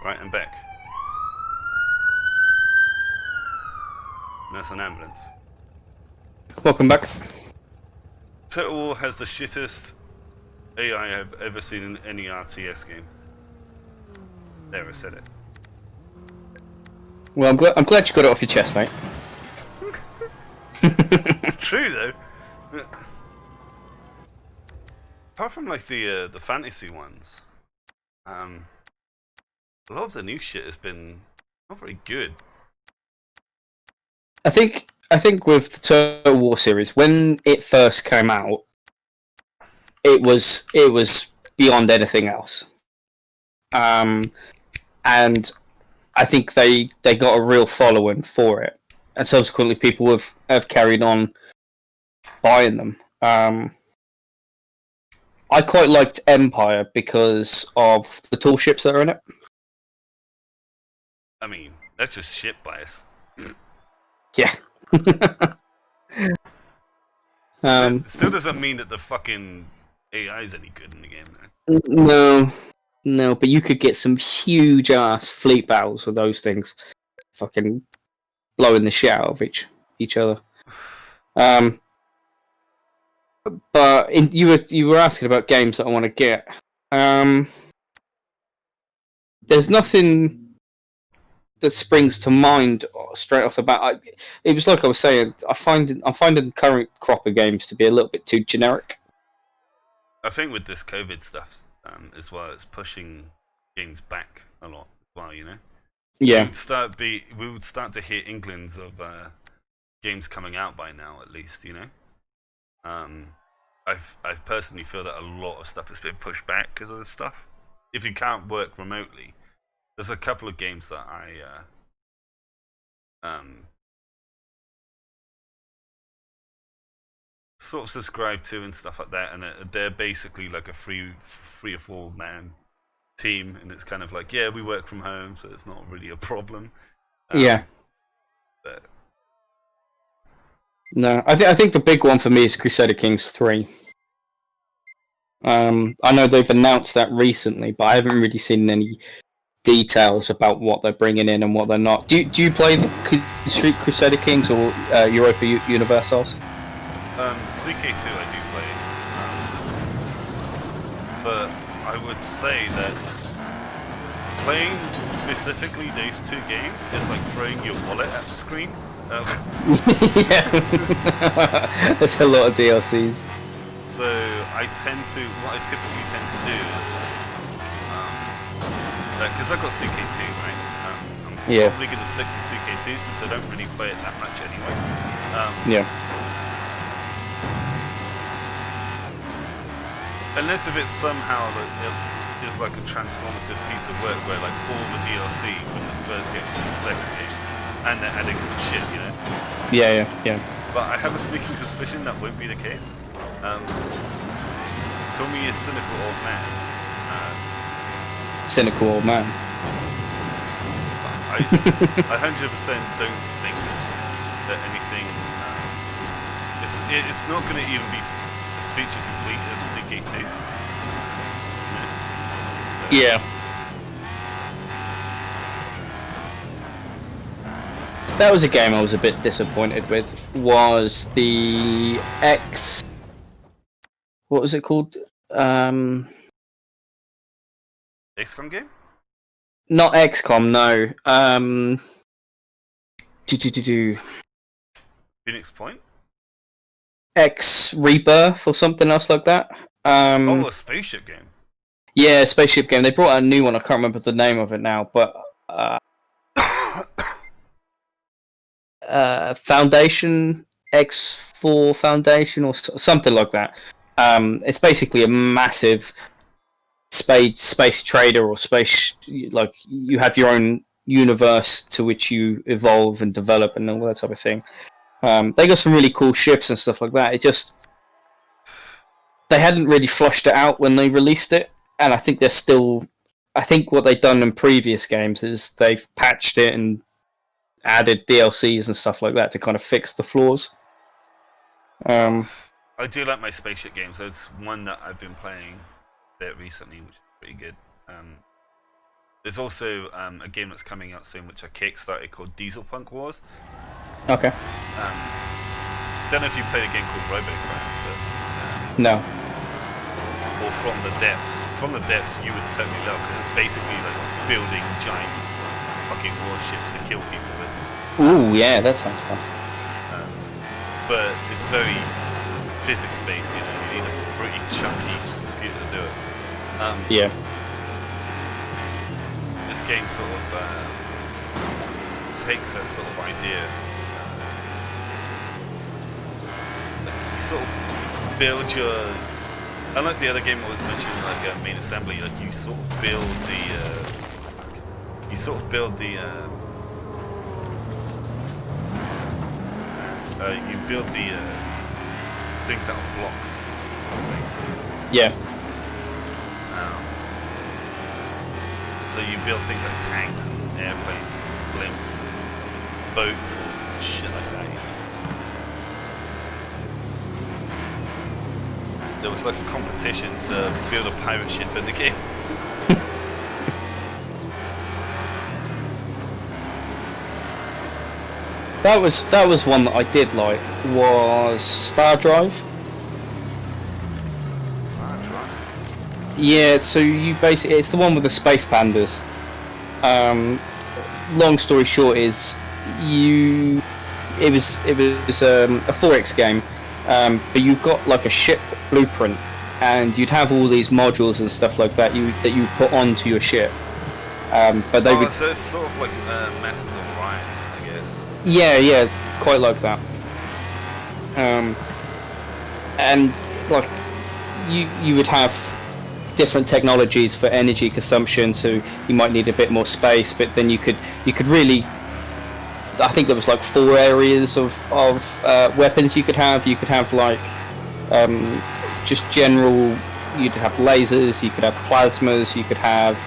Right, I'm back. That's an ambulance.
Welcome back.
Total War has the shittest AI I've ever seen in any RTS game. There, I said it.
Well, I'm glad you got it off your chest, mate.
True though. Apart from like the fantasy ones, a lot of the new shit has been not very good.
I think with the Total War series, when it first came out, it was beyond anything else. And I think they got a real following for it, and subsequently people have carried on buying them. I quite liked Empire because of the tall ships that are in it.
I mean, that's just shit bias.
Yeah.
Still doesn't mean that the fucking AI is any good in the game, though.
No, but you could get some huge ass fleet battles with those things, fucking blowing the shit out of each other. But you were asking about games that I want to get. There's nothing that springs to mind straight off the bat. It was like I was saying. I'm finding the current crop of games to be a little bit too generic.
I think with this COVID stuff as well, it's pushing games back a lot as well. You know.
Yeah.
We would start to hear inklings of games coming out by now, at least. You know. I personally feel that a lot of stuff has been pushed back because of this stuff. If you can't work remotely, there's a couple of games that I sort of subscribe to and stuff like that, and they're basically like a three or four man team, and it's kind of like, yeah, we work from home, so it's not really a problem.
Yeah.
But
no, I think the big one for me is Crusader Kings 3. I know they've announced that recently, but I haven't really seen any details about what they're bringing in and what they're not. Do you play the Crusader Kings or Europa Universalis?
CK2 I do play, but I would say that playing specifically those two games is like throwing your wallet at the screen.
Yeah, there's a lot of DLCs.
So what I typically tend to do is, because I've got CK2, right? I'm probably going to stick to CK2 since I don't really play it that much anyway.
Yeah.
Unless if it's somehow that it is like a transformative piece of work where like all the DLC from the first game to the second game, and they're adding shit, you know?
Yeah.
But I have a sneaking suspicion that won't be the case. Call me a cynical old man.
Cynical old man.
I 100% don't think that anything. It's not going to even be as feature complete as CK2.
Yeah. That was a game I was a bit disappointed with. Was the what was it called?
XCOM game?
Not XCOM, no.
Phoenix Point?
X Rebirth or something else like that.
A spaceship game.
Yeah, spaceship game. They brought out a new one. I can't remember the name of it now, but Foundation X4 Foundation or something like that. It's basically a massive space trader or space, like you have your own universe to which you evolve and develop and all that type of thing. They got some really cool ships and stuff like that. They hadn't really flushed it out when they released it, and I think I think what they've done in previous games is they've patched it and added DLCs and stuff like that to kind of fix the flaws.
I do like my spaceship games. There's one that I've been playing a bit recently, which is pretty good. There's also a game that's coming out soon, which I kickstarted, called Diesel Punk Wars.
Okay.
Don't know if you played a game called Robocraft, but
No.
or From the Depths. From the Depths, you would totally love, because it's basically like building giant fucking warships to kill people with.
Ooh, yeah, that sounds fun.
But it's very physics-based. You know, you need a pretty chunky computer to do it.
Yeah.
This game sort of takes that sort of idea. You sort of build your, unlike the other game I was mentioning, like main assembly, like you sort of build the things out of blocks, sort of thing.
Yeah.
So you build things like tanks and airplanes and blimps and boats and shit like that, you know? There was like a competition to build a pirate ship in the game.
That was one that I did like, was Star Drive.
Star Drive?
Yeah, so you basically, it's the one with the space pandas. Long story short is, it was a 4X game, but you got like a ship blueprint, and you'd have all these modules and stuff like that you put onto your ship. But they would.
So it's sort of like Masters of Orion, I guess.
Yeah, quite like that. And like you would have different technologies for energy consumption, so you might need a bit more space, but then you could really, I think there was like 4 areas of weapons you could have. You could have like just general, you'd have lasers, you could have plasmas, you could have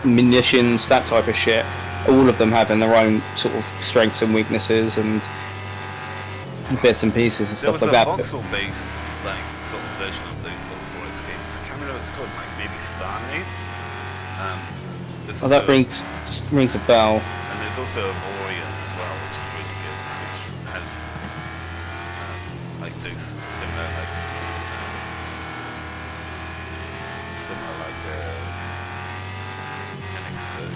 munitions, that type of shit. All of them having their own sort of strengths and weaknesses and bits and pieces and stuff like that.
There was a voxel-based like sort of version of those sort of 4X games. I can't remember what it's called, like maybe Starmade.
Oh, that rings a bell.
And there's also Orion as well, which is really good, which has like those similar mechanics to it.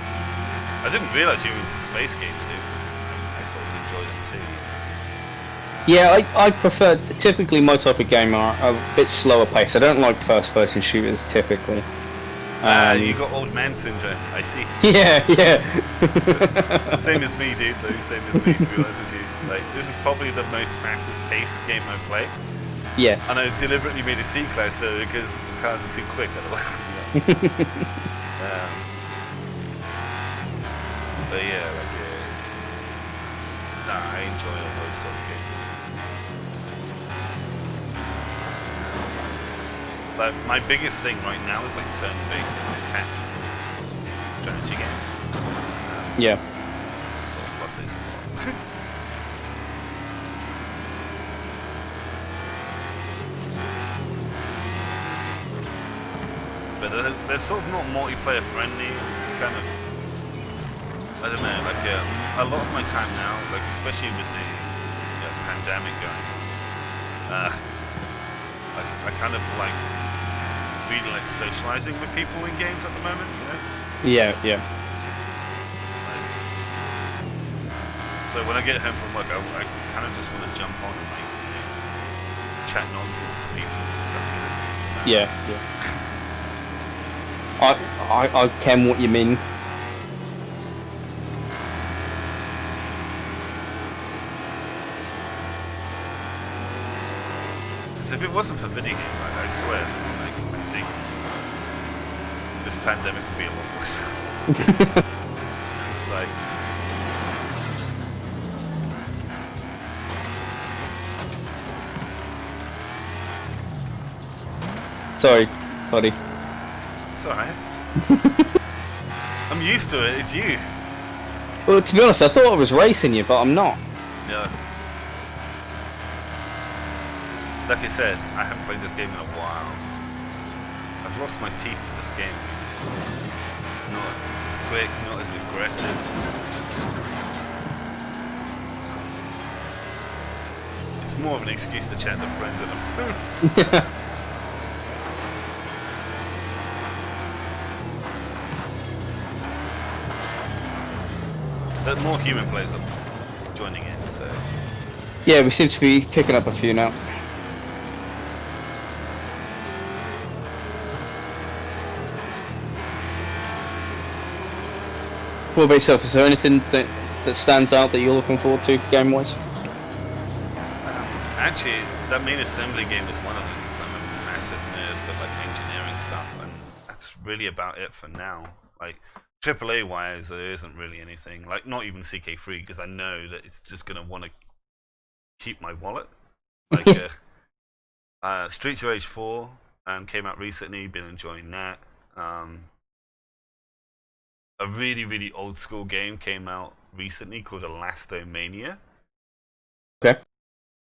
I didn't realise you were into space games, dude, because I sort of enjoy them too.
Yeah, I prefer, typically my type of game are a bit slower paced. I don't like first person shooters typically.
You got old man syndrome, I see.
Yeah.
Same as me, dude, though, same as me, to be honest with you. Like, this is probably the most fastest paced game I play.
Yeah.
And I deliberately made a C-class so because the cars are too quick otherwise. But yeah, like, nah, I enjoy all those sort of games. Like, my biggest thing right now is like turn-based tactical strategy games.
Yeah.
So I love this a lot. But they're sort of not multiplayer friendly, kind of. I don't know, like a lot of my time now, like especially with the pandemic going on, I kind of like really like socializing with people in games at the moment, you know?
Yeah.
Like, so when I get home from work, I kind of just want to jump on and like chat nonsense to people and stuff, you know?
Yeah. I ken what you mean.
If it wasn't for video games, I swear, like, I think this pandemic would be a lot worse. It's just like...
Sorry, buddy.
It's alright. I'm used to it, it's you.
Well, to be honest, I thought I was racing you, but I'm not.
No. Like I said, I haven't played this game in a while. I've lost my teeth to this game. not as quick, not as aggressive. It's more of an excuse to chat to friends in them. But more human players are joining in, so...
Yeah, we seem to be picking up a few now. What about yourself? Is there anything that stands out that you're looking forward to game-wise?
Actually, that main assembly game is one of them because I'm a massive nerd for like engineering stuff, and that's really about it for now. Like AAA wise, there isn't really anything. Like not even CK3 because I know that it's just gonna want to keep my wallet. Like Streets of Rage 4 came out recently. Been enjoying that. A really old school game came out recently called Elastomania.
Okay.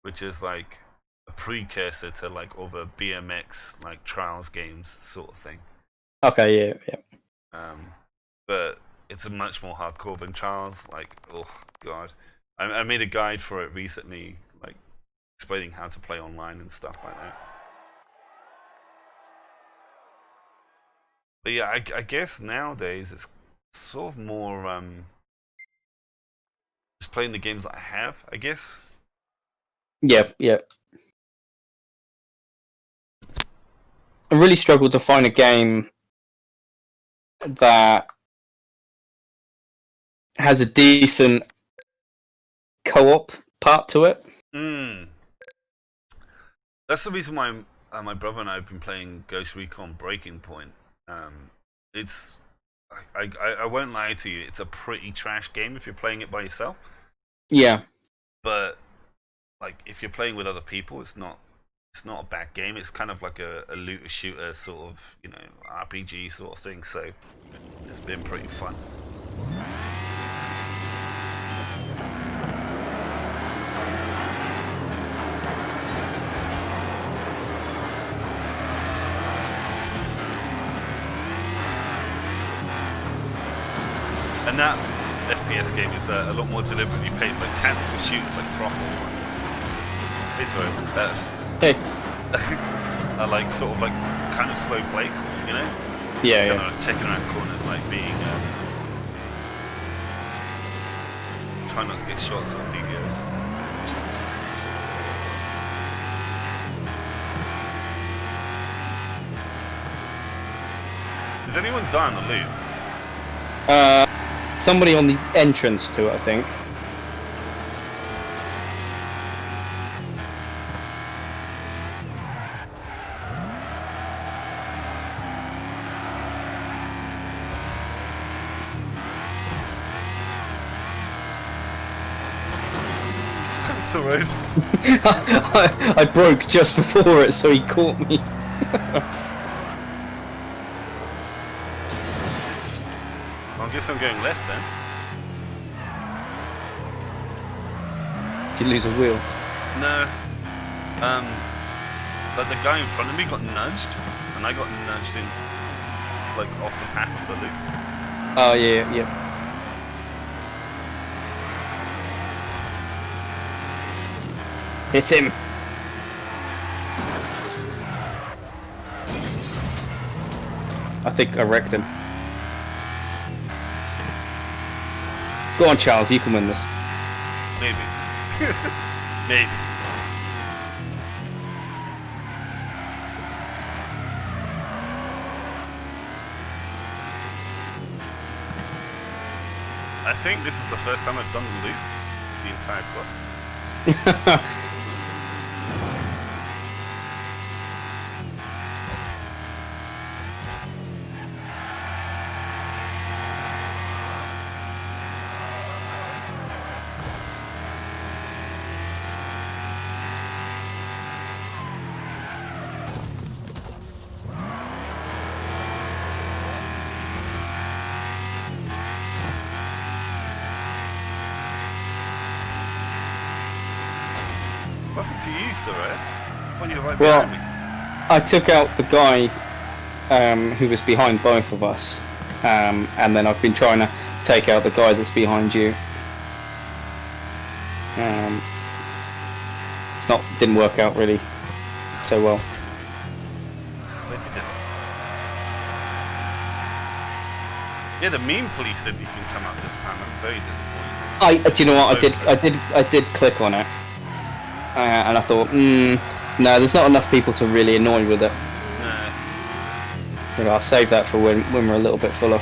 Which is like a precursor to like other BMX like trials games sort of thing.
Okay, yeah.
But it's a much more hardcore than trials. Like, oh god, I made a guide for it recently, like explaining how to play online and stuff like that. But yeah, I guess nowadays it's sort of more just playing the games that I have, I guess.
Yeah. I really struggled to find a game that has a decent co-op part to it.
That's the reason why my brother and I have been playing Ghost Recon Breaking Point. It's I won't lie to you, it's a pretty trash game if you're playing it by yourself.
Yeah.
But like if you're playing with other people, it's not a bad game. It's kind of like a looter shooter sort of, you know, RPG sort of thing. So it's been pretty fun. And that FPS game is a lot more deliberately paced, like tactical shooters, like proper ones. Hey, sorry.
Hey.
Are like sort of like kind of slow paced, you know?
Yeah,
kind of like checking around corners, like being trying not to get shot, sort of DVOs. Did anyone die on the loot?
Somebody on the entrance to it, I think.
That's the road.
I broke just before it, so he caught me.
I guess I'm going left then.
Did you lose a wheel?
No. Like the guy in front of me got nudged, and I got nudged in, like off the path of the loop.
Oh yeah. Hit him. I think I wrecked him. Go on, Charles, you can win this.
Maybe. Maybe. I think this is the first time I've done the loop, the entire course. Welcome to you, sir. Well, you're right behind me.
I took out the guy who was behind both of us, and then I've been trying to take out the guy that's behind you. Didn't work out really so well.
Yeah, the meme police didn't even come out this time. I'm very disappointed.
Do you know what? I did click on it, and I thought, no, there's not enough people to really annoy with it.
No.
You know, I'll save that for when we're a little bit fuller.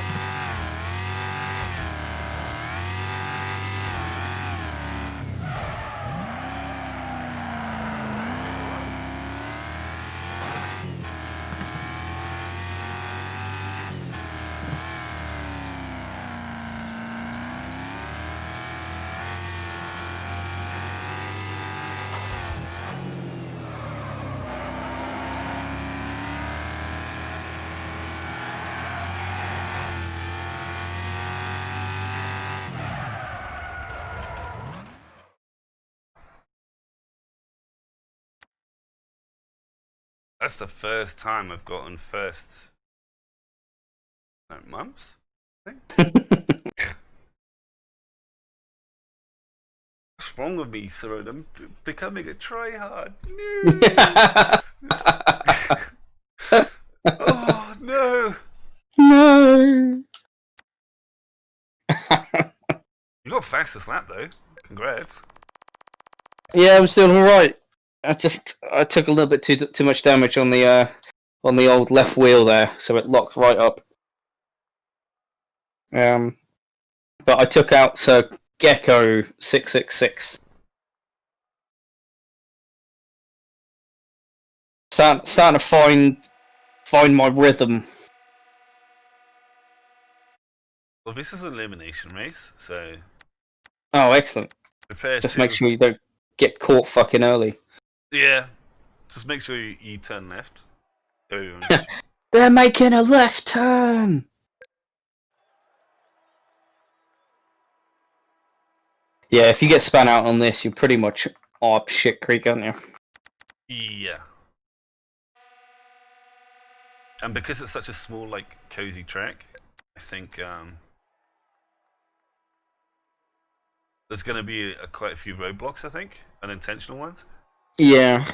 That's the first time I've gotten first. No, months, I think. What's wrong with me, Saron? I'm becoming a tryhard. No. Oh no.
No.
You got fastest lap though. Congrats.
Yeah, I'm still alright. I took a little bit too much damage on the old left wheel there, so it locked right up. But I took out Sir Gecko 666. Starting to find my rhythm.
Well, this is an elimination race, so.
Oh, excellent! Just make sure you don't get caught fucking early.
Yeah, just make sure you turn left.
They're making a left turn. Yeah, if you get spun out on this, you're pretty much up shit creek, aren't you?
Yeah. And because it's such a small, like, cozy track, I think there's going to be quite a few roadblocks, I think, unintentional ones.
Yeah.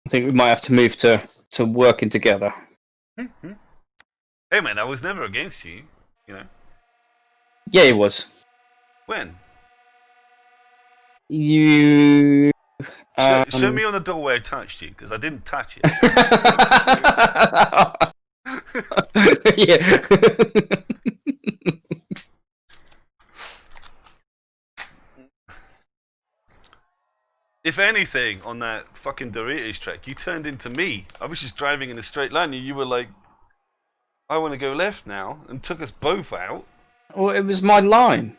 I think we might have to move to working together.
Mm-hmm. Hey man, I was never against you, you know.
Yeah, it was.
When?
You...
show me on the door where I touched you, because I didn't touch it.
Yeah.
If anything, on that fucking Doritos track, you turned into me. I was just driving in a straight line, and you were like, I want to go left now, and took us both out.
Well, it was my line.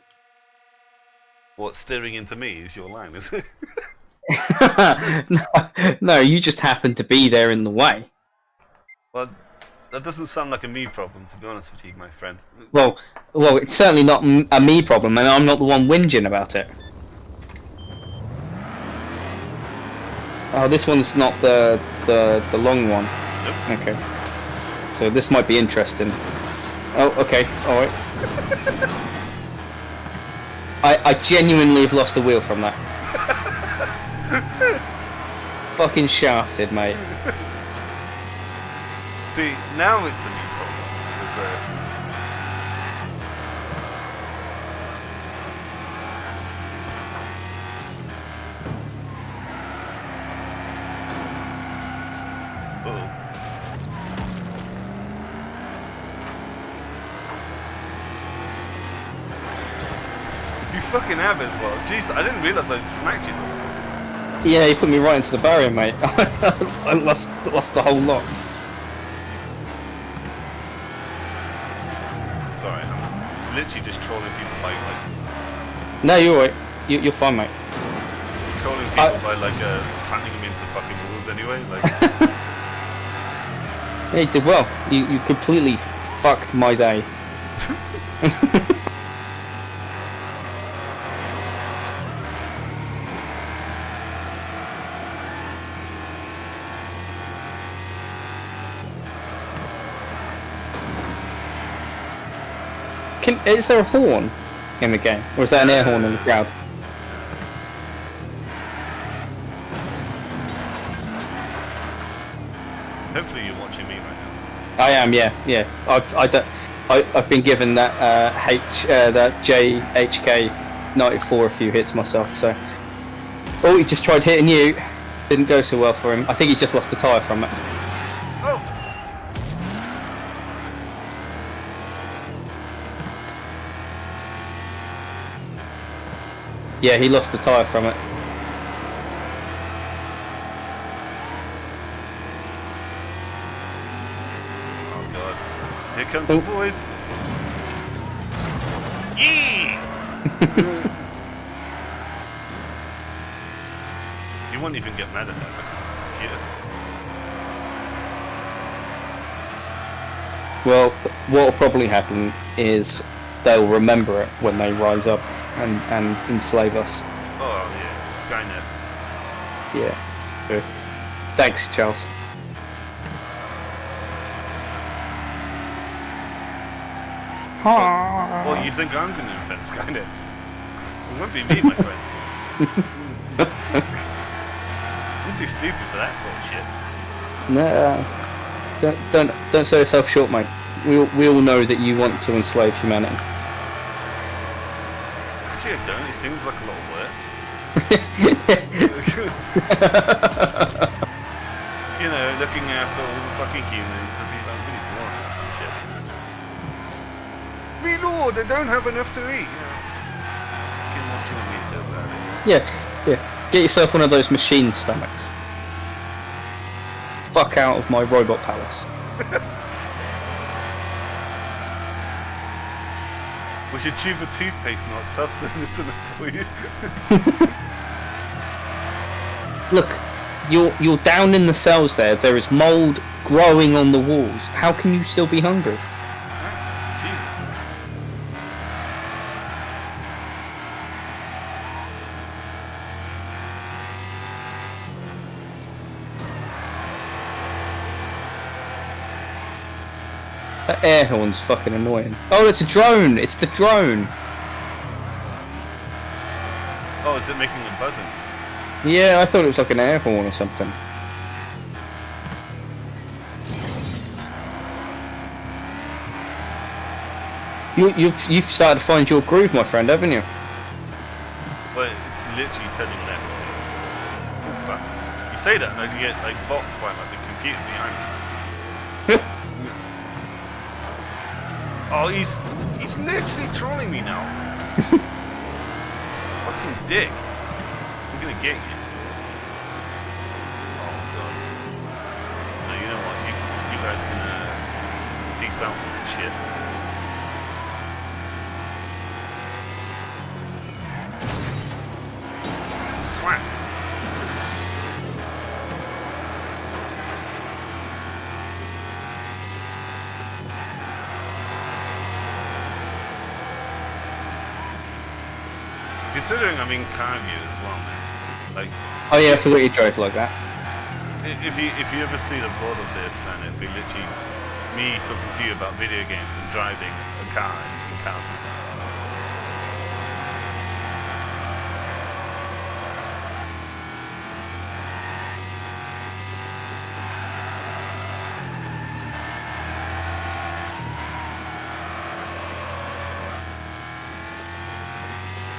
What, steering into me is your line, is it?
No, you just happened to be there in the way.
Well, that doesn't sound like a me problem, to be honest with you, my friend.
Well, it's certainly not a me problem, and I'm not the one whinging about it. Oh, this one's not the long one.
Nope.
Okay. So this might be interesting. Oh, okay, alright. I genuinely have lost a wheel from that. Fucking shafted, mate.
See, now it's a me problem. You fucking have as well. Jeez, I didn't realise I smacked you so.
Yeah, you put me right into the barrier, mate. I lost the whole lot.
Sorry, I'm literally just trolling people by like.
No, you're alright. You're fine, mate.
Trolling people by like planting them into fucking walls anyway. Like.
Yeah, you did well. You completely fucked my day. Is there a horn in the game, or is that an air horn in the crowd?
Hopefully you're watching me right now.
I am, yeah. I've been given that that JHK 94 a few hits myself. So, oh, he just tried hitting you. Didn't go so well for him. I think he just lost a tyre from it.
Oh.
Yeah, he lost the tyre from it.
Oh god. Here comes the boys. Yee! You won't even get mad at that because it's a computer.
Well, what will probably happen is they'll remember it when they rise up and enslave us.
Oh yeah, Skynet.
Yeah. Good. Thanks, Charles.
Well, you think I'm going to invent Skynet? It won't be me, my friend. I'm too stupid for that sort of shit.
No, don't sell yourself short, mate. We all know that you want to enslave humanity.
Actually, I don't. It seems like a lot of work. You know, looking after all the fucking humans and be like really boring or some shit. Me lord, I don't have enough to eat. Fucking what you want me to do about it?
Yeah. Get yourself one of those machine stomachs. Fuck out of my robot palace.
Was your tube of toothpaste not substance enough for you?
Look, you're down in the cells there. There is mould growing on the walls. How can you still be hungry?
Exactly. Jesus.
That air horn's fucking annoying. Oh, it's a drone! It's the drone!
Oh, is it making a buzzing?
Yeah, I thought it was like an air horn or something. You've started to find your groove, my friend, haven't you?
Well, it's literally telling me that. Oh, fuck. You say that and I get like boxed by like the computer behind me. Oh, he's literally trolling me now. Fucking dick. I'm gonna get you. Oh god. No, you know what? You guys can peace out with this shit. Twat. Considering I'm in car view as well, man. Like,
Oh yeah, I forgot you drove like that.
if you ever see the plot of this, man, it'd be literally me talking to you about video games and driving a car in car view.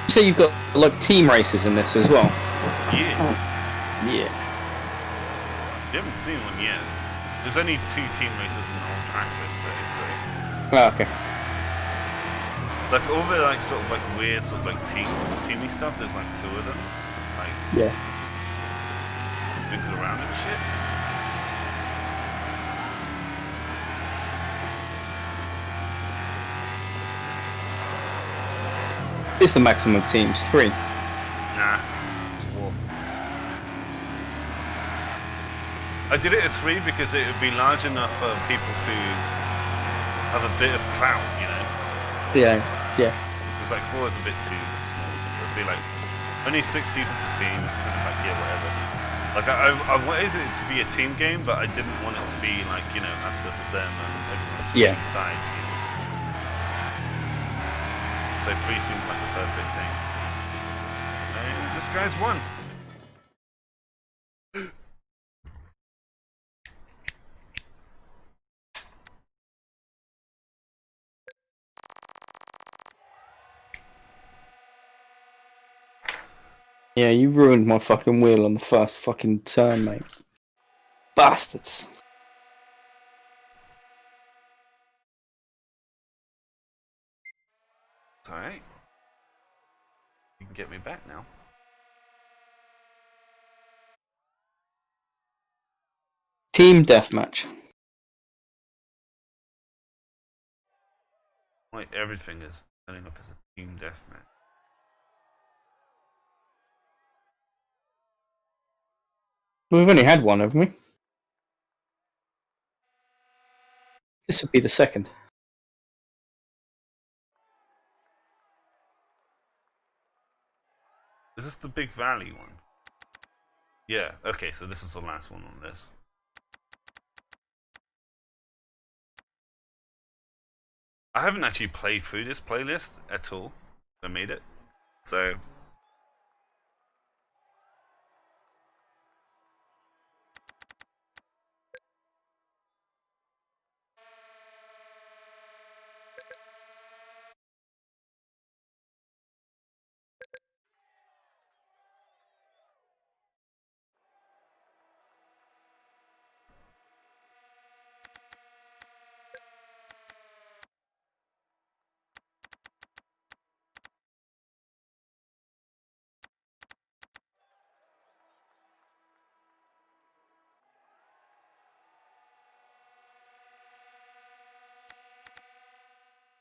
So you've got like team races in this as well.
Yeah.
Yeah.
You haven't seen one yet. There's only 2 team races in the whole track list, so
Oh, okay.
like all the like sort of like weird sort of like teamy stuff. There's like 2 of them, like
Yeah.
sprinkled around and shit.
Is the maximum teams 3?
Nah, it's 4. I did it as 3 because it would be large enough for people to have a bit of clout, you know.
Yeah. Yeah.
It's like 4 is a bit too small. It'd be like only 6 people per team. It's kind of like yeah, whatever. Like I wanted it to be a team game, but I didn't want it to be like us versus them and everyone switching sides. You know? so 3 seemed like the perfect thing. And this guy's won.
Yeah, you ruined my fucking wheel on the first fucking turn, mate. Bastards.
It's alright. You can get me back now.
Team deathmatch.
Like everything is turning up as a team deathmatch.
We've only had one, haven't we? This would be the second.
Is this the Big Valley one? Yeah, okay, so this is the last one on this. I haven't actually played through this playlist at all. I made it. So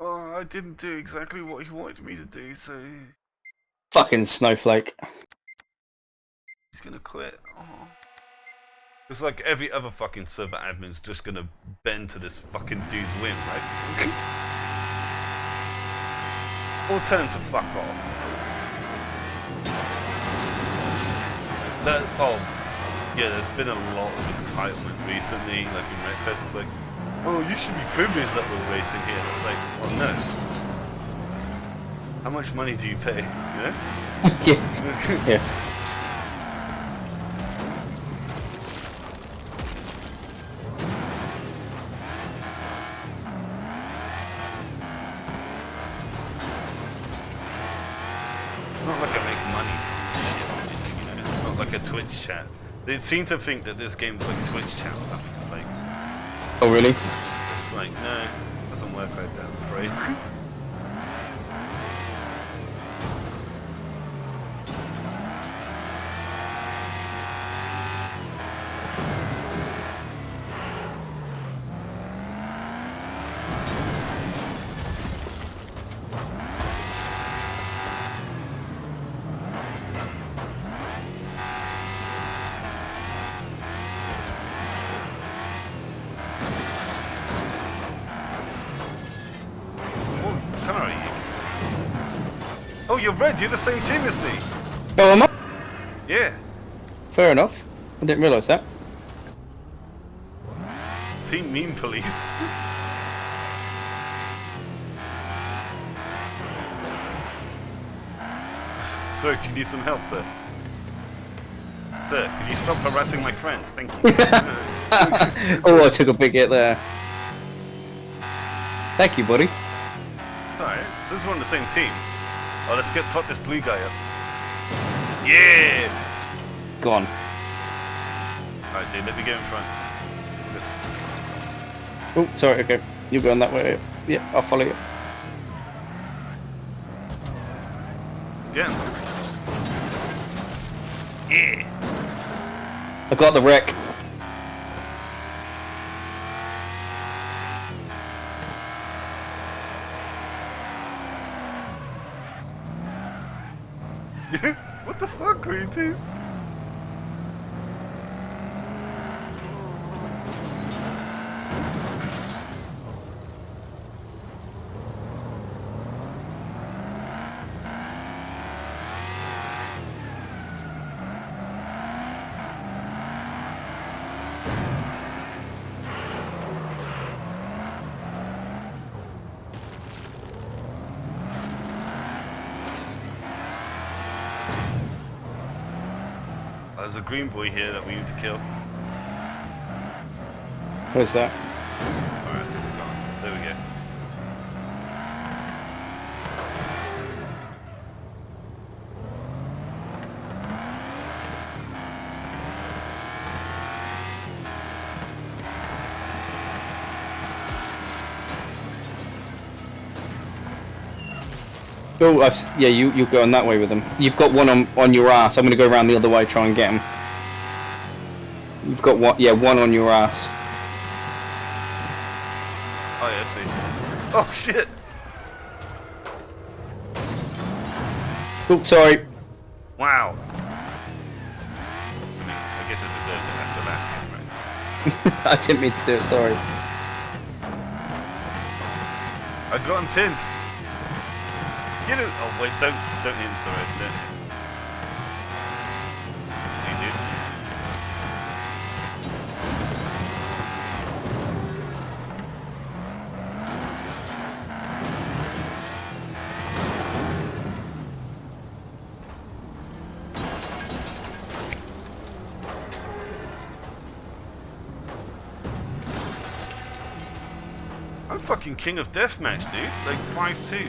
oh, I didn't do exactly what he wanted me to do, so
Fucking snowflake.
he's gonna quit. Oh. It's like every other fucking server admin's just gonna bend to this fucking dude's whim, right? Or tell him to fuck off. Yeah, there's been a lot of entitlement recently, like in Wreckfest. It's like, oh, you should be privileged that we're racing here. And it's like, well, no. How much money do you pay? You know?
Yeah. Yeah.
It's not like I make money from this shit, you know? It's not like a Twitch chat. They seem to think that this game's like Twitch chat or something. It's like,
Oh, really?
it's like, no, it doesn't work like that, I'm afraid. Oh, you're red. You're the same team as me.
Oh, am I?
Yeah.
Fair enough. I didn't realise that.
Team Meme Police. Sir, do you need some help, sir? Sir, could you stop harassing my friends? Thank you.
Oh, I took a big hit there. Thank you, buddy.
It's alright. Since we're on the same team, oh, let's fuck this blue guy up. Yeah!
Go on.
Alright, dude, let me get in front.
Oh, sorry, okay. You're going that way. Yeah, I'll follow you.
Again. Yeah!
I got the wreck.
What the fuck, Green Team? There's a green boy here that we need to kill.
Where's that?
Alright, I think we've got him. There we go.
Oh, yeah, you're going that way with them. You've got one on your ass. I'm gonna go around the other way, try and get him. You've got one, yeah, one on your ass.
Oh yeah, I see. Oh shit!
Oh, sorry.
Wow. I guess I deserved it after last game, right?
I didn't mean to do it, sorry.
I got him pinned. Get him! Oh wait, don't hit him, sorry, don't hit him. You do. I'm fucking king of deathmatch, dude. Like 5-2.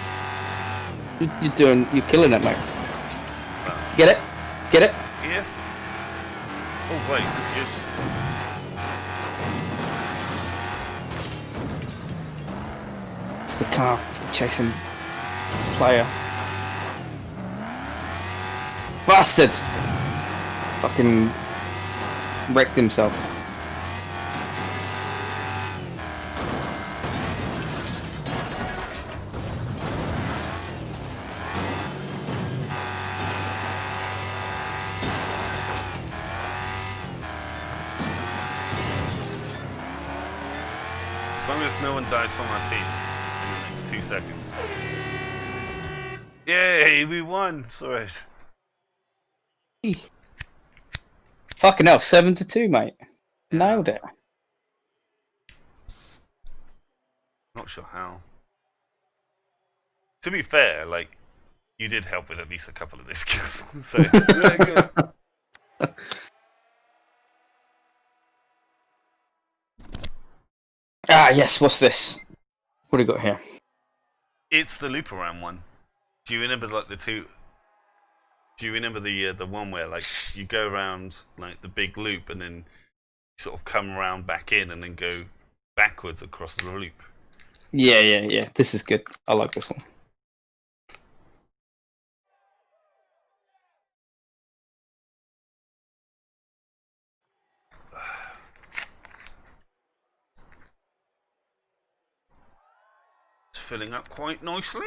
You're killing it, mate. Get it? Get it?
Yeah. Oh wait, you.
The car chasing player. Bastard! Fucking wrecked himself.
As long as no one dies from our team in the next 2 seconds. Yay, we won! It's alright.
Fucking hell, 7-2, mate. Nailed it.
Not sure how. To be fair, like, you did help with at least a couple of these kills. So, yeah, good.
Ah, yes, what's this? What do we got here?
It's the loop around one. Do you remember like the two? Do you remember the one where like you go around like the big loop and then you sort of come around back in and then go backwards across the loop?
Yeah. This is good. I like this one.
It's filling up quite nicely.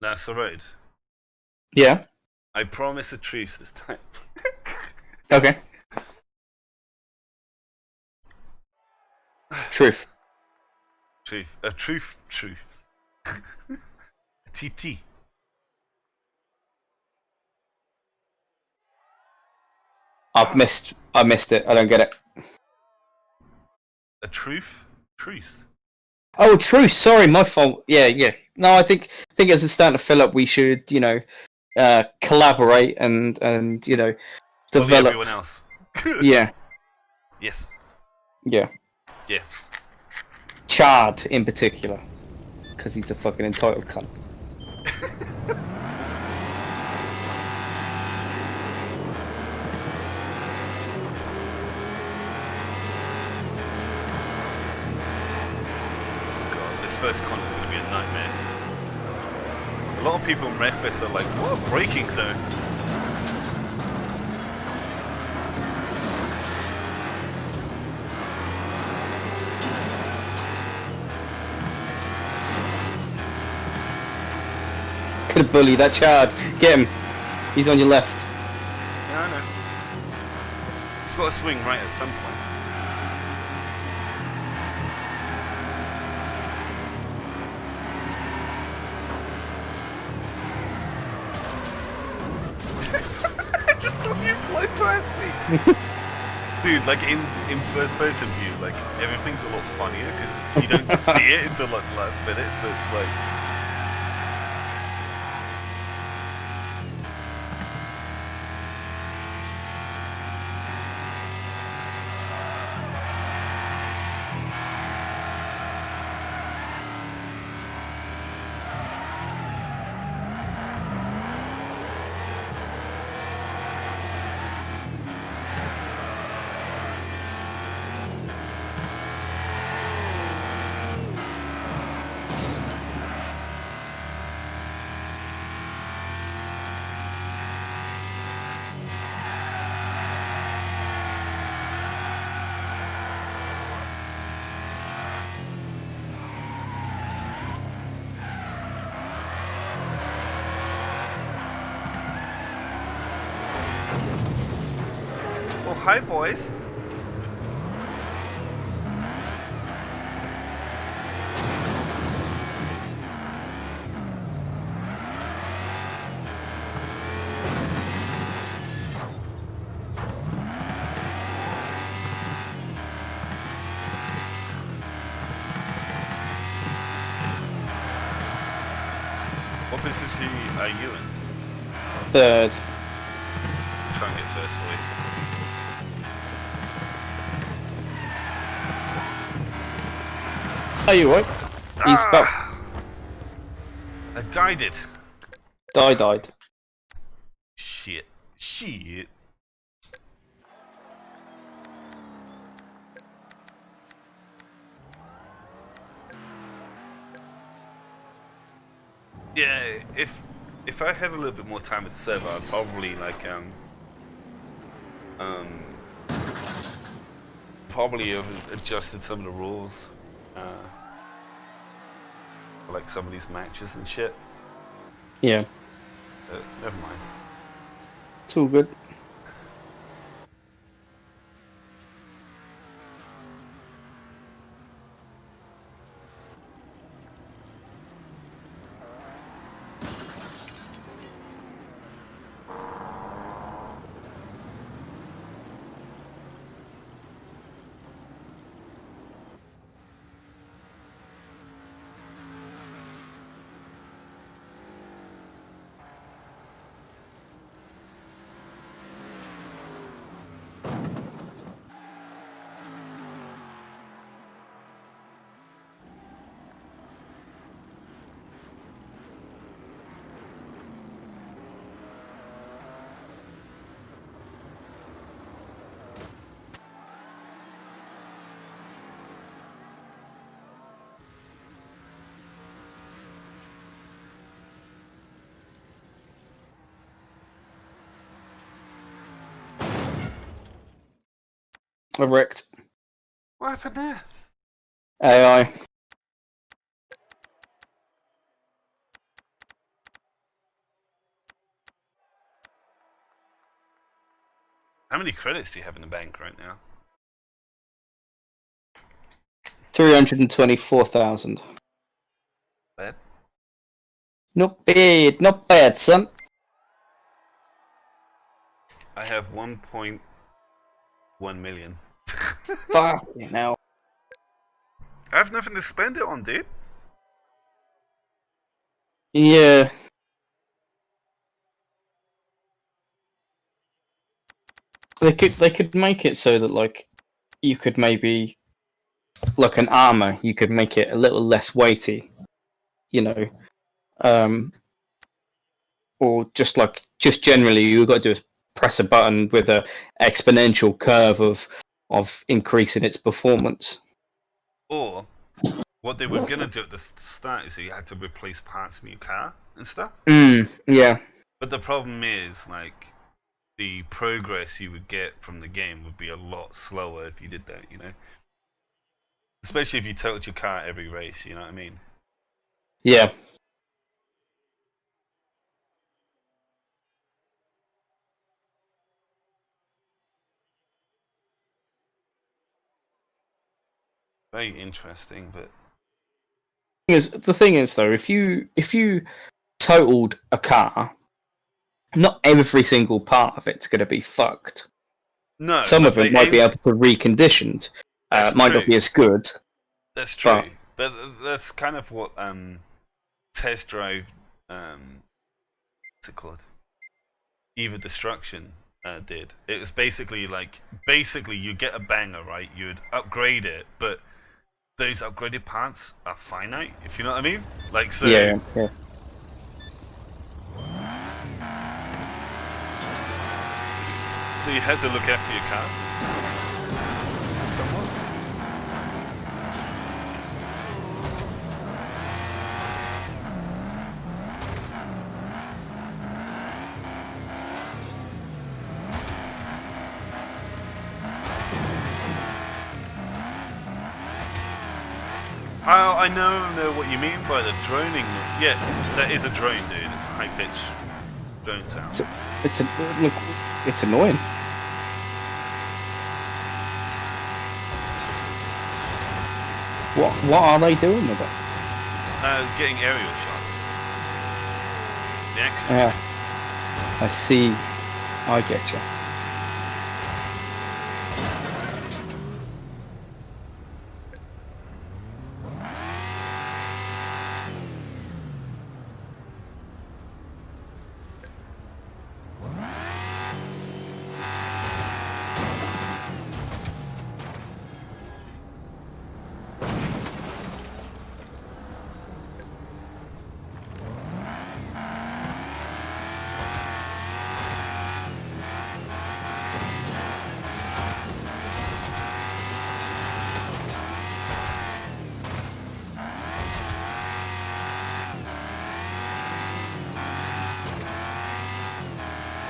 That's alright.
Yeah.
I promise a truce this time.
Okay. Truth.
Truth. A truth. A TT.
I missed it. I don't get it.
A truth? Truth.
Oh, truth. Sorry, my fault. Yeah. No, I think as it's starting to fill up, we should, collaborate and develop.
Everyone else.
Yeah.
Yes.
Yeah.
Yes.
Chard in particular, because he's a fucking entitled cunt.
This first con is going to be a nightmare. A lot of people in Wreckfest are like, what are braking zones?
Could have bullied that Chard. Get him. He's on your left.
Yeah, I know. It's got to swing right at some point. It flew past me. Dude, like in first person view, like everything's a lot funnier because you don't see it until like the last minute, so it's like. Hi, boys. What position are you in?
Third.
Try and get first for you.
Are you right? He's back.
I died it.
Died.
Shit. Yeah, if I had a little bit more time with the server, I'd probably like probably have adjusted some of the rules for like some of these matches and shit.
Yeah.
Never mind.
It's all good. I wrecked.
What happened there?
AI.
How many credits do you have in the bank right now?
324,000.
Bad?
Not bad, son.
I have 1.1 million.
Fuck you now.
I have nothing to spend it on, dude.
Yeah. They could make it so that like you could maybe like an armor, you could make it a little less weighty, you know. Or just generally you've got to do is press a button with a exponential curve of increasing its performance.
Or what they were gonna do at the start is you had to replace parts in your car and stuff.
Yeah.
But the problem is, like, the progress you would get from the game would be a lot slower if you did that, you know? Especially if you totaled your car every race, you know what I mean?
Yeah.
Very interesting, but
The thing is though, if you totaled a car not every single part of it's going to be fucked.
No,
Some of it might be able to be reconditioned. Might not be as good.
That's true. But that's kind of what Test Drive, what's it called? Eva Destruction did. It was basically you get a banger, right? You'd upgrade it, but those upgraded parts are finite, if you know what I mean. Like, so.
Yeah.
So you had to look after your car. Somewhat. Oh, I know what you mean by the droning. Yeah, that is a drone, dude. It's a high-pitched drone sound.
It's annoying. What are they doing with it?
Getting aerial shots. The action.
Yeah. I see. I get you.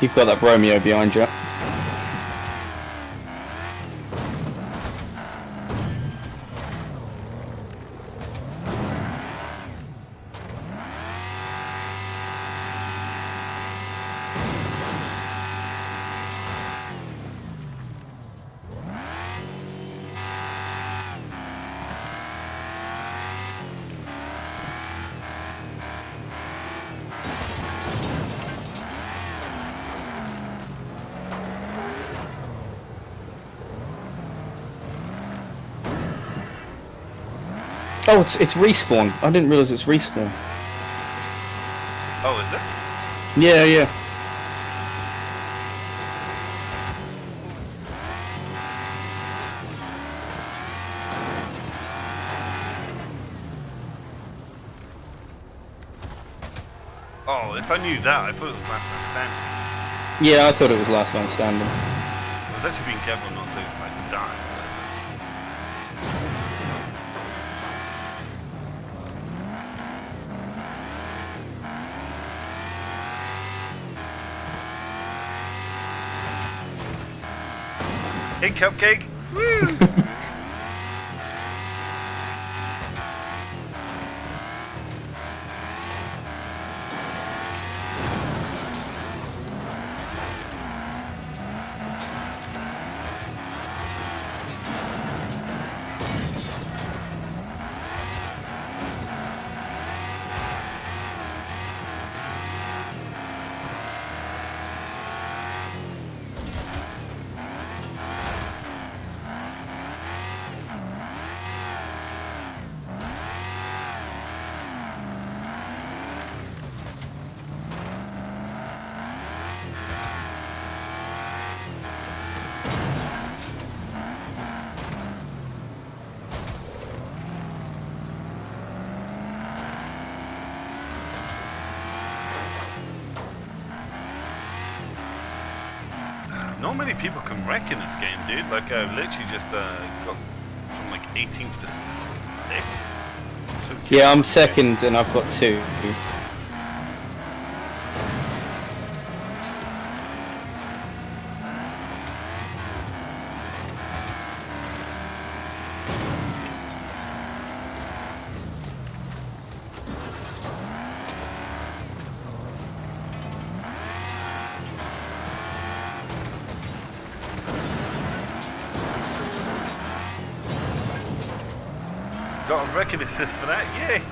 You've got that Romeo behind you. Oh, it's respawn. I didn't realise it's respawn.
Oh, is it?
Yeah.
Oh, if I knew that, I thought it was last man standing.
Yeah, I thought it was last man standing.
I was actually being careful not to die. Hey, Cupcake! Woo! Not many people can wreck in this game, dude. Like, I've literally just got from like 18th to 6th.
Yeah, I'm second and I've got 2.
Got a record assist for that, yay!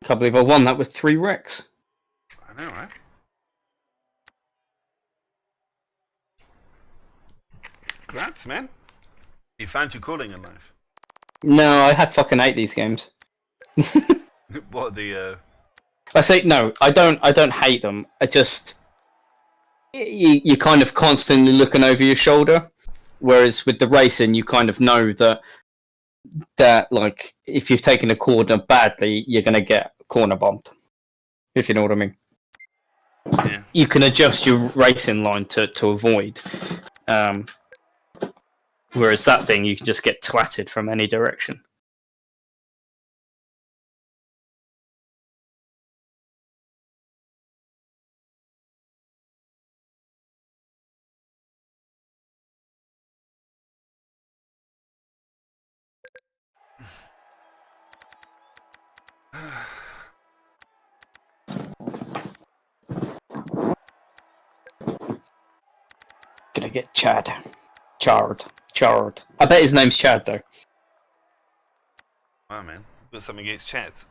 Can't believe I won that with 3 wrecks.
I know, right? Congrats, man. You found your calling in life.
No, I fucking hate these games.
What the?
I say no. I don't hate them. I just you're kind of constantly looking over your shoulder, whereas with the racing, you kind of know that like if you've taken a corner badly, you're gonna get corner bumped. If you know what I mean.
Yeah.
You can adjust your racing line to avoid. Whereas that thing, you can just get twatted from any direction. Gonna get Chad. Charred. I bet his name's Chad, though.
Wow, man. Got something against Chads.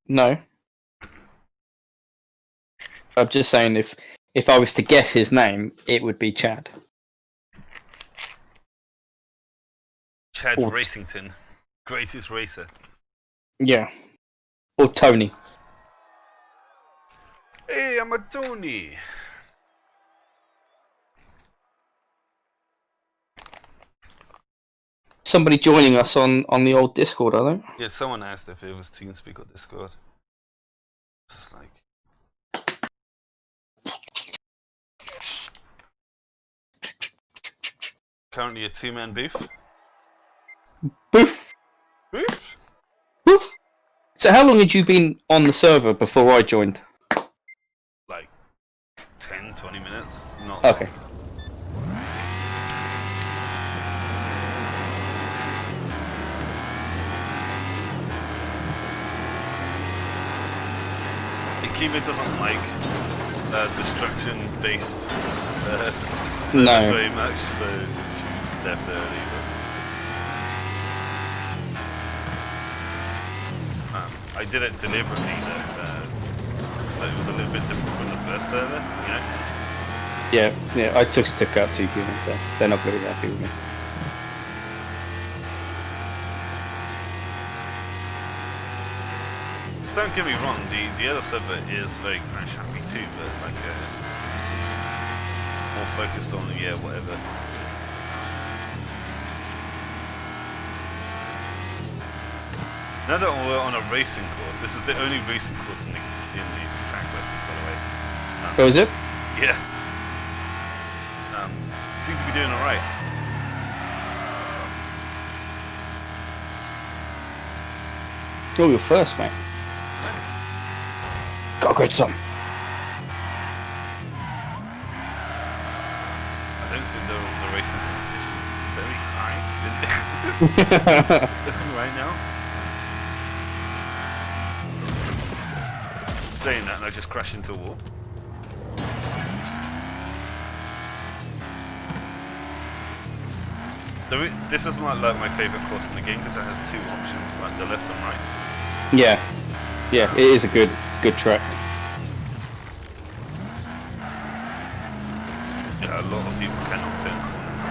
No. I'm just saying, if I was to guess his name, it would be Chad.
Chad Racington. Greatest racer.
Yeah. Or Tony.
Hey, I'm a Tony.
Somebody joining us on the old Discord, I think.
Yeah, someone asked if it was TeamSpeak or Discord. Just like... Currently a 2-man booth.
Boof!
Booth?
Boof! So how long had you been on the server before I joined?
Like 10, 20 minutes. Not
okay.
Long. Akiva doesn't like destruction-based service very much, so she left early. But, I did it deliberately, though, so it was a little bit different from the first server, you know?
Yeah, I just took out 2 humans there. They're not very happy with me.
Don't get me wrong, the other server is very crash happy too, but like this is more focused on whatever. Now that we're on a racing course, this is the only racing course in these track lessons, by the way.
Oh, is it?
Yeah. Seem to be doing alright.
Oh, you're first, mate. Got good some.
I don't think the racing competition is very high right now. Saying that, and I just crashed into a wall. This is not like my favourite course in the game because it has 2 options, like the left and right.
Yeah, it is a good track.
Yeah, a lot of people cannot turn corners.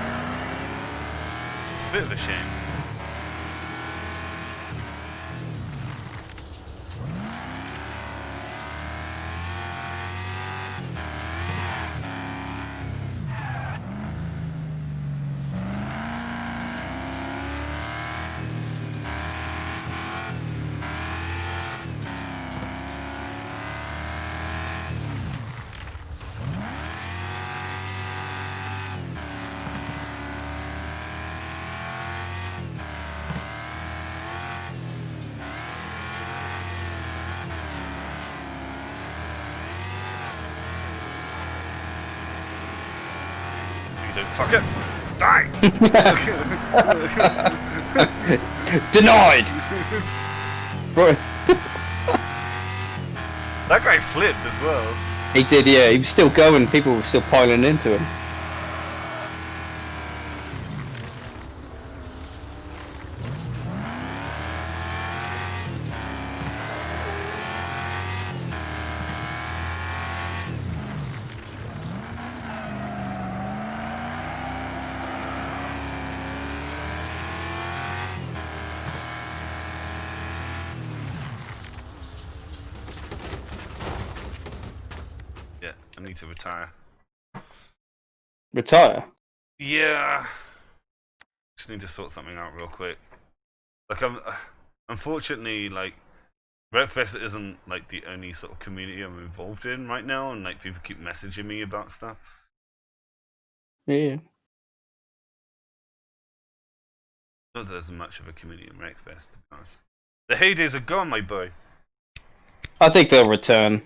It's a bit of a shame. Don't fuck it. Die!
Denied! Bro.
That guy flipped as well.
He did, yeah. He was still going. People were still piling into him.
need to retire.
Retire?
Yeah. Just need to sort something out real quick. Like, unfortunately, like, Wreckfest isn't like the only sort of community I'm involved in right now, and like people keep messaging me about stuff.
Yeah.
Not that there's much of a community in Wreckfest, to be honest. The heydays are gone, my boy.
I think they'll return.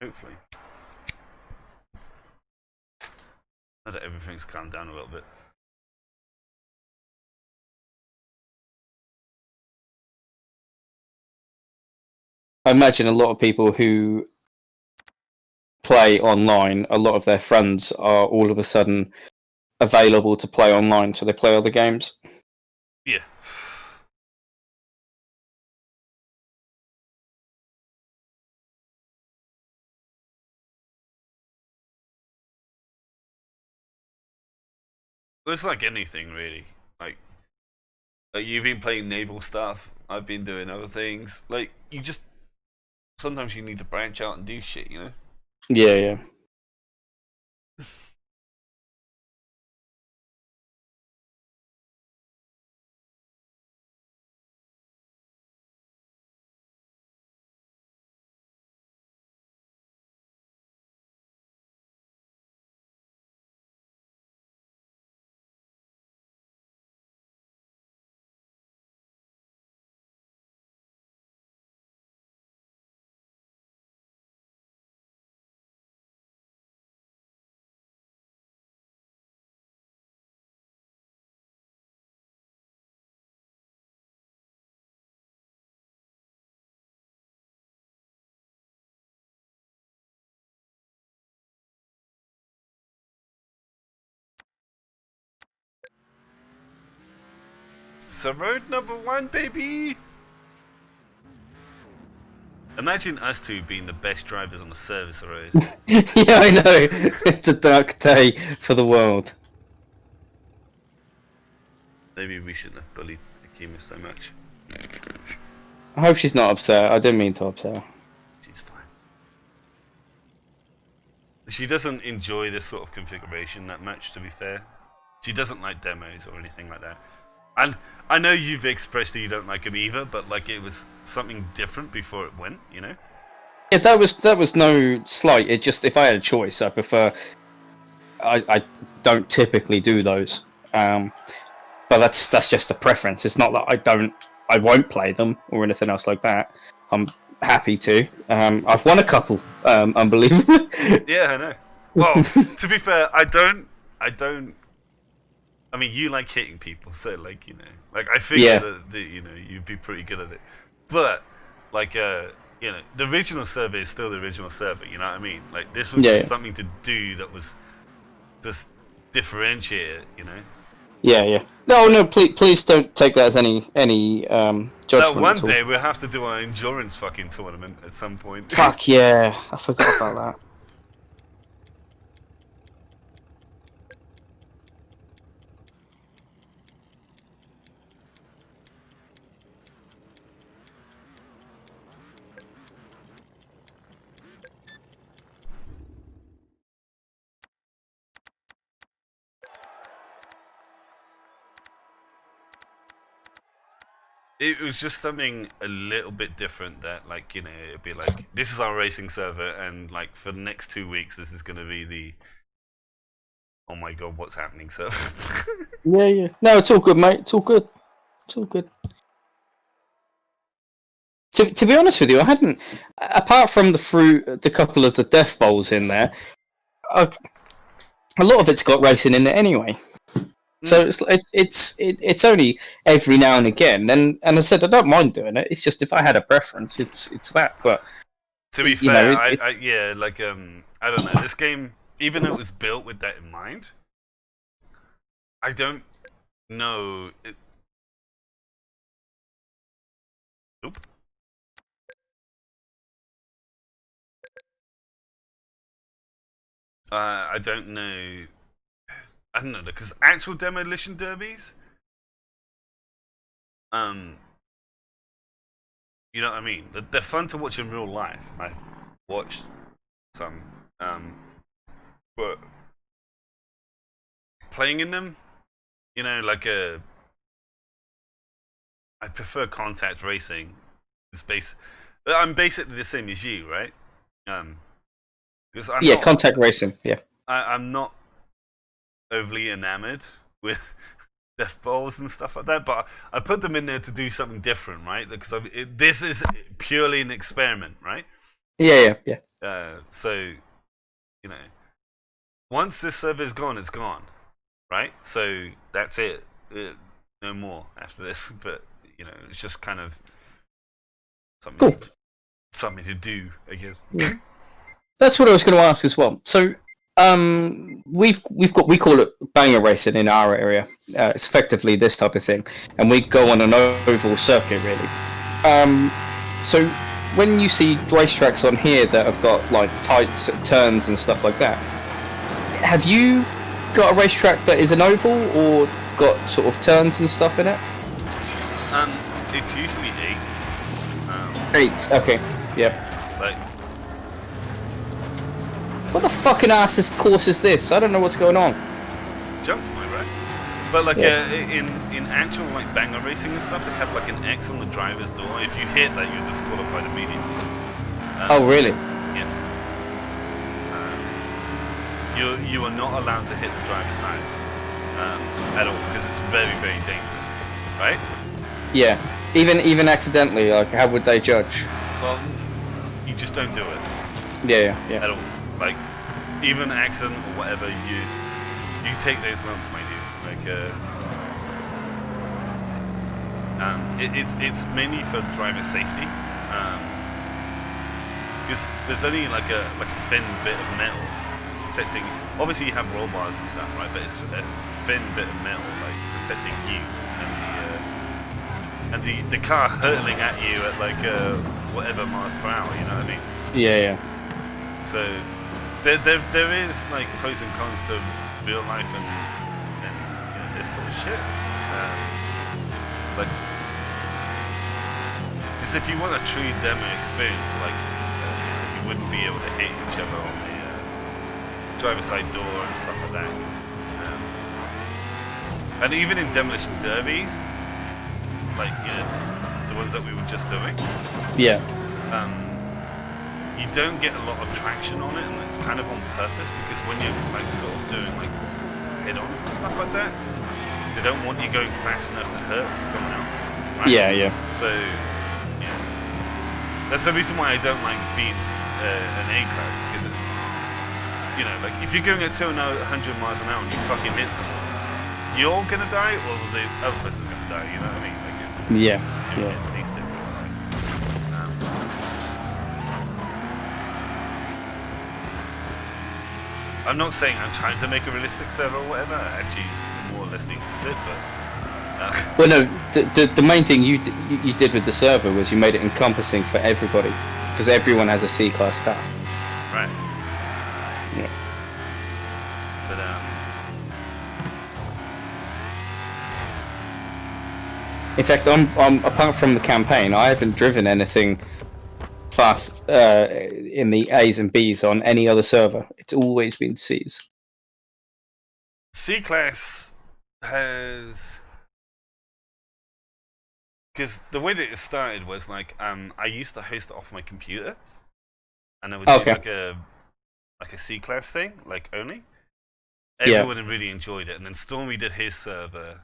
Hopefully. Now that everything's calmed down a little bit.
I imagine a lot of people who play online, a lot of their friends are all of a sudden available to play online, so they play other games.
Yeah. It's like anything, really. Like you've been playing naval stuff. I've been doing other things. Like, you just sometimes you need to branch out and do shit, you know?
Yeah, yeah.
So road number 1, baby. Imagine us two being the best drivers on the service road.
Yeah, I know. It's a dark day for the world.
Maybe we shouldn't have bullied Akima so much.
I hope she's not upset. I didn't mean to upset her.
She's fine. She doesn't enjoy this sort of configuration that much, to be fair. She doesn't like demos or anything like that. And I know you've expressed that you don't like them either, but like, it was something different before it went, you know?
Yeah, that was no slight. It just, if I had a choice, I prefer. I don't typically do those, but that's just a preference. It's not that I won't play them or anything else like that. I'm happy to. I've won a couple, unbelievably.
Yeah, I know. Well, to be fair, I don't. I mean, you like hitting people, so like, you know, like, I figured that you know, you'd be pretty good at it. But like, you know, the original server is still the original server. You know what I mean? Like, this was just something to do that was just differentiate, you know.
Yeah, yeah. No, please don't take that as any judgment.
That one day we'll have to do our endurance fucking tournament at some point.
Fuck yeah, I forgot about that.
It was just something a little bit different that, like, you know, it'd be like, this is our racing server, and like, for the next 2 weeks, this is going to be the, oh my god, what's happening server.
Yeah, yeah. No, it's all good, mate. It's all good. It's all good. To be honest with you, I hadn't, apart from the couple of the death bowls in there, a lot of it's got racing in it anyway. So it's only every now and again, and I said I don't mind doing it. It's just if I had a preference, it's that. But
to be fair, yeah, like, I don't know. This game, even though it was built with that in mind, I don't know. Oop. I don't know. I don't know, because actual demolition derbies, you know what I mean? They're fun to watch in real life. I've watched some, Um, but playing in them, you know, I prefer contact racing. I'm basically the same as you, right? Because
Contact racing. Yeah.
I'm not overly enamored with death bowls and stuff like that, but I put them in there to do something different, right? Because this is purely an experiment, right?
Yeah.
So, you know, once this server is gone, it's gone, right? So that's it. No more after this. But you know, it's just kind of something, something to do, I guess.
Yeah. That's what I was going to ask as well. So, we call it banger racing in our area. It's effectively this type of thing, and we go on an oval circuit, really. So when you see racetracks on here that have got like tight turns and stuff like that, have you got a racetrack that is an oval or got sort of turns and stuff in it?
It's usually
8. Okay. Yep.
Like,
what the fucking ass course is this? I don't know what's going on.
jumps my right. But like in actual like banger racing and stuff, they have like an X on the driver's door. If you hit that, you're disqualified immediately.
Oh really?
Yeah. You are not allowed to hit the driver's side at all because it's very very dangerous, right?
Yeah. Even accidentally, like how would they judge?
Well, you just don't do it.
Yeah.
At all. Like even accident or whatever, you take those lumps, my dude. Like it's mainly for driver safety. Because there's only like a thin bit of metal protecting. Obviously, you have roll bars and stuff, right? But it's a thin bit of metal like protecting you and the car hurtling at you at like whatever miles per hour. You know what I mean?
Yeah.
So there is like pros and cons to real life and you know, this sort of shit. Like, because if you want a true demo experience, like you wouldn't be able to hit each other on the driver's side door and stuff like that. And even in demolition derbies, like you know the ones that we were just doing.
Yeah.
You don't get a lot of traction on it, and it's kind of on purpose because when you're like sort of doing like head-ons and stuff like that, they don't want you going fast enough to hurt someone else. Right?
Yeah.
So, yeah, that's the reason why I don't like beats an A class because it, you know, like if you're going at 100 miles an hour and you fucking hit someone, you're gonna die, or the other person's gonna die. You know what I mean? Like it's
Yeah.
I'm not saying I'm trying to make a realistic server or whatever. Actually, it's more or less the opposite. But
well, no. The main thing you did with the server was you made it encompassing for everybody because everyone has a C-class car.
Right.
Yeah.
But
in fact, I'm apart from the campaign, I haven't driven anything fast in the A's and B's on any other server. It's always been C's.
C-class has, because the way that it started was like I used to host it off my computer, and I would do like a C-class thing, like only. Everyone really enjoyed it, and then Stormy did his server.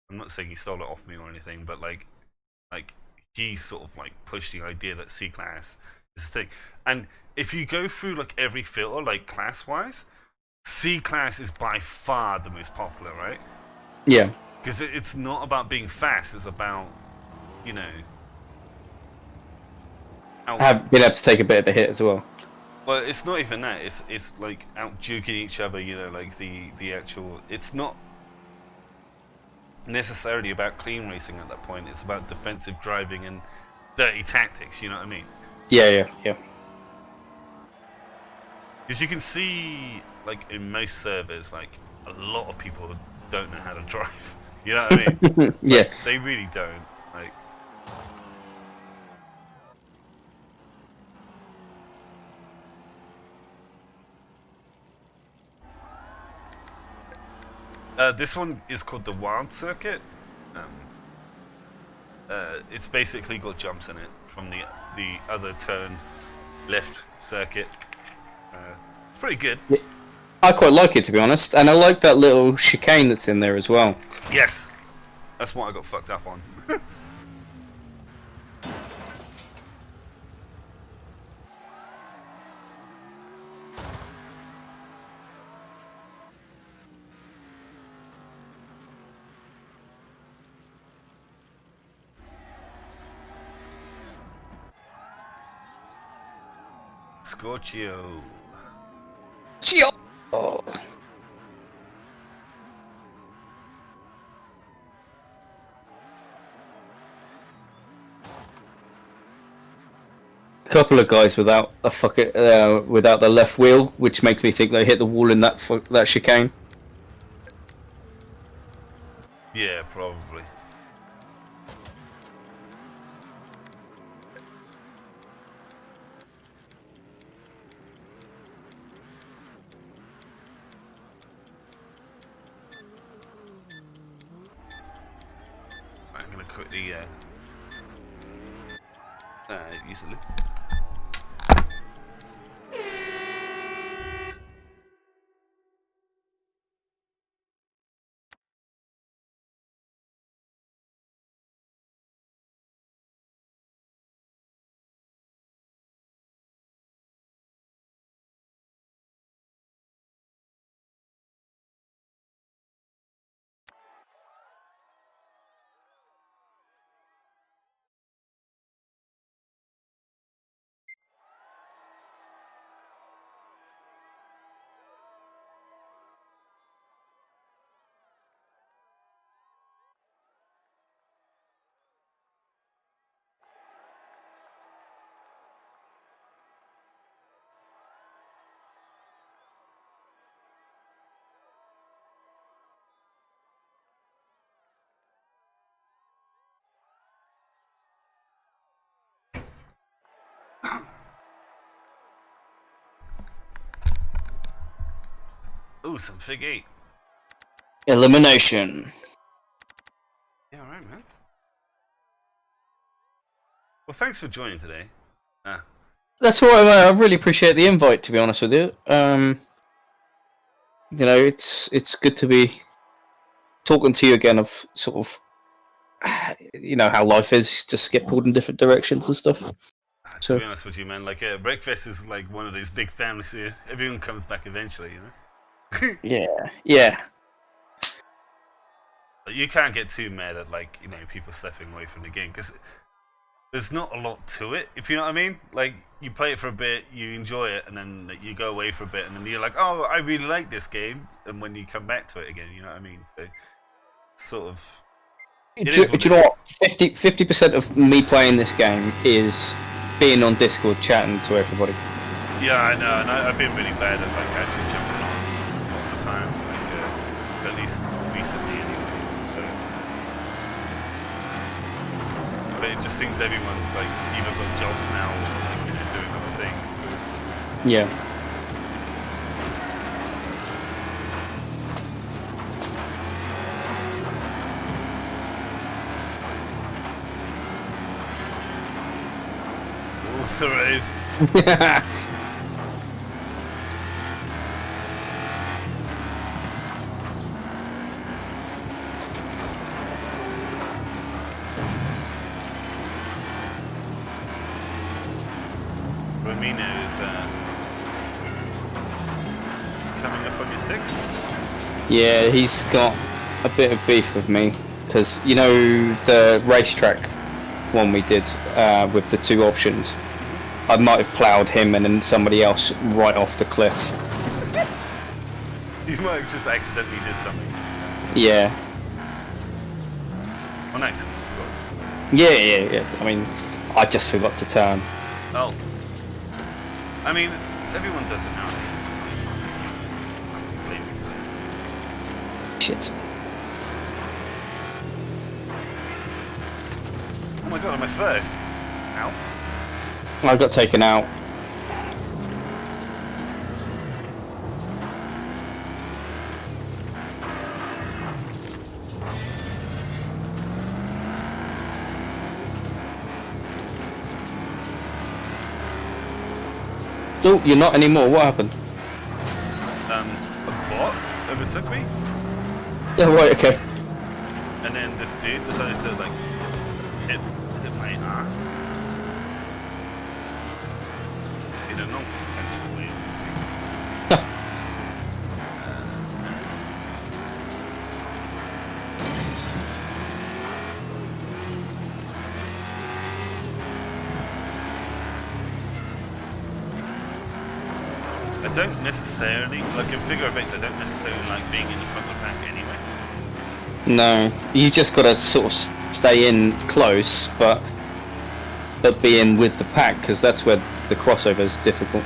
I'm not saying he stole it off me or anything, but like he sort of like pushed the idea that C-class is the thing. And if you go through like every filter, like class-wise, C-class is by far the most popular, right?
Yeah.
Because it's not about being fast, it's about, you know...
Have been able to take a bit of a hit as well.
Well, it's not even that, it's like out-juking each other, you know, like the actual... It's not necessarily about clean racing at that point, it's about defensive driving and dirty tactics, you know what I mean?
Yeah.
Because you can see, like, in most servers, like, a lot of people don't know how to drive. You know what I mean?
Yeah.
Like, they really don't. Like, This one is called the Wild Circuit. It's basically got jumps in it from the other turn left circuit. It's pretty good.
Yeah. I quite like it, to be honest, and I like that little chicane that's in there as well.
Yes, that's what I got fucked up on. Scorchio.
Gio! Oh. A couple of guys without without the left wheel, which makes me think they hit the wall in that chicane.
Yeah, probably. I'm gonna quickly use the loop. Ooh, some Fig 8.
Elimination.
Yeah, alright, man. Well, thanks for joining today.
That's all right. I really appreciate the invite, to be honest with you. You know, it's good to be talking to you again of sort of, you know, how life is, just get pulled in different directions and stuff.
To be honest with you, man, like Wreckfest is like one of these big families here. Everyone comes back eventually, you know.
Yeah.
You can't get too mad at like people stepping away from the game because there's not a lot to it. If you know what I mean, like you play it for a bit, you enjoy it, and then you go away for a bit, and then you're like, oh, I really like this game, and when you come back to it again, you know what I mean. So sort of.
Do you know what? 50% of me playing this game is being on Discord chatting to everybody.
Yeah, I know, and I've been really bad at like actually jumping on all the time, like at least recently anyway. So. But it just seems everyone's like either got jobs now or like, doing other things. So.
Yeah.
Alright. Romino is coming up on your 6th.
Yeah, he's got a bit of beef with me because you know the racetrack one we did with the 2 options. I might have ploughed him and then somebody else right off the cliff.
You might have just accidentally did something.
Yeah.
On accident, of course.
Yeah. I mean, I just forgot to turn.
Oh. I mean, everyone does it now. Blame me for that.
Shit.
Oh my god, am I first? Ow.
I got taken out. Oh, you're not anymore. What happened?
A bot overtook me,
Oh, right, okay.
and then this dude decided to like hit my ass in a non-consensual way, obviously. I don't necessarily, like in figure of eights, I don't necessarily like being in the front of the pack anyway.
No, you just got to sort of stay in close, but be in with the pack, because that's where the crossover is difficult.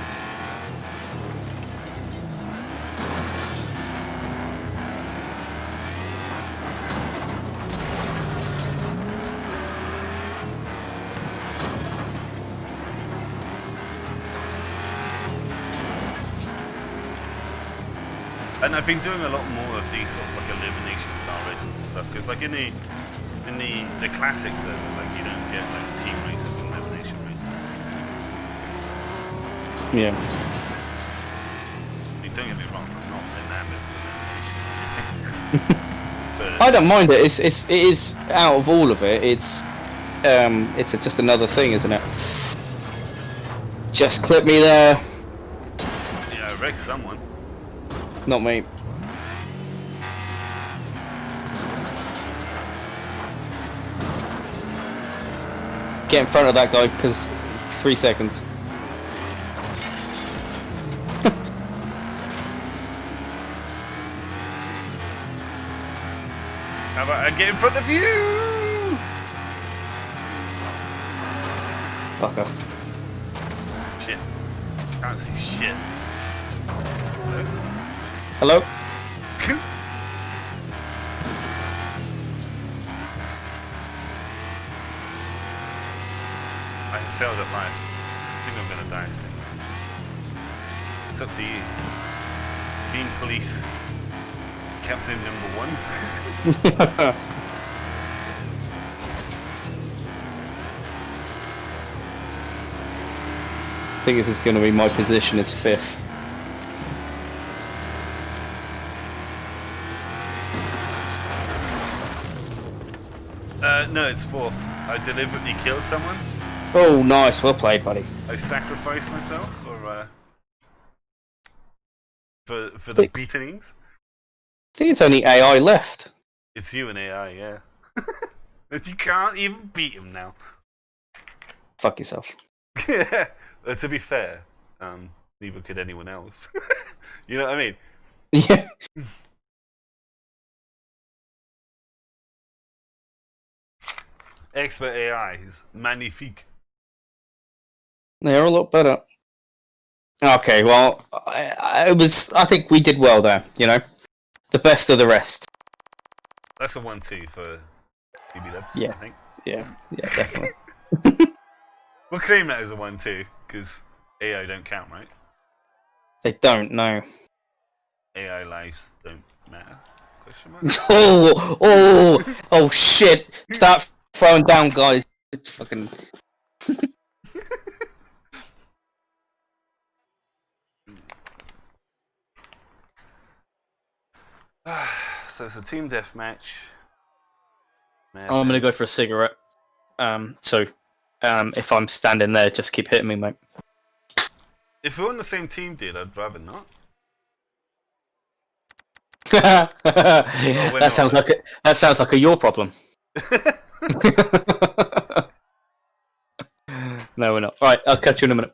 And I've been doing a lot more of these sort of like elimination style races and stuff, because like in the classics, like you don't get like team races and elimination races.
Yeah.
I mean, don't get me wrong, I'm not enamored with elimination. But
I don't mind it. It is out of all of it. It's just another thing, isn't it? Just clip me there.
yeah, I wrecked someone.
Not me. Get in front of that guy, because 3 seconds.
How about I get in front of you?
Fucker.
Shit. Can't see shit.
Hello?
I have failed at life. I think I'm gonna die soon. It's up to you. Being police. Captain number 1.
I think this is going to be my position as 5th.
No, it's 4th. I deliberately killed someone.
Oh, nice. Well played, buddy.
I sacrificed myself for the beatenings.
I think it's only AI left.
It's you and AI, yeah. You can't even beat him now.
Fuck yourself.
To be fair, neither could anyone else. You know what I mean?
Yeah.
Expert AI is magnifique.
They're a lot better. Okay, well, I think we did well there, you know? The best of the rest.
That's a 1-2 for BB Dubs,
Yeah.
I think.
Yeah, definitely.
We'll claim that as a 1-2, because AI don't count, right?
They don't know.
AI lives don't matter. Question mark?
Oh, shit. Start throwing down, guys. It's fucking...
So it's a team deathmatch.
I'm gonna go for a cigarette. So if I'm standing there, just keep hitting me, mate.
If we're on the same team, dude, I'd rather not.
That sounds like a your problem. No, we're not. All right, I'll catch you in a minute.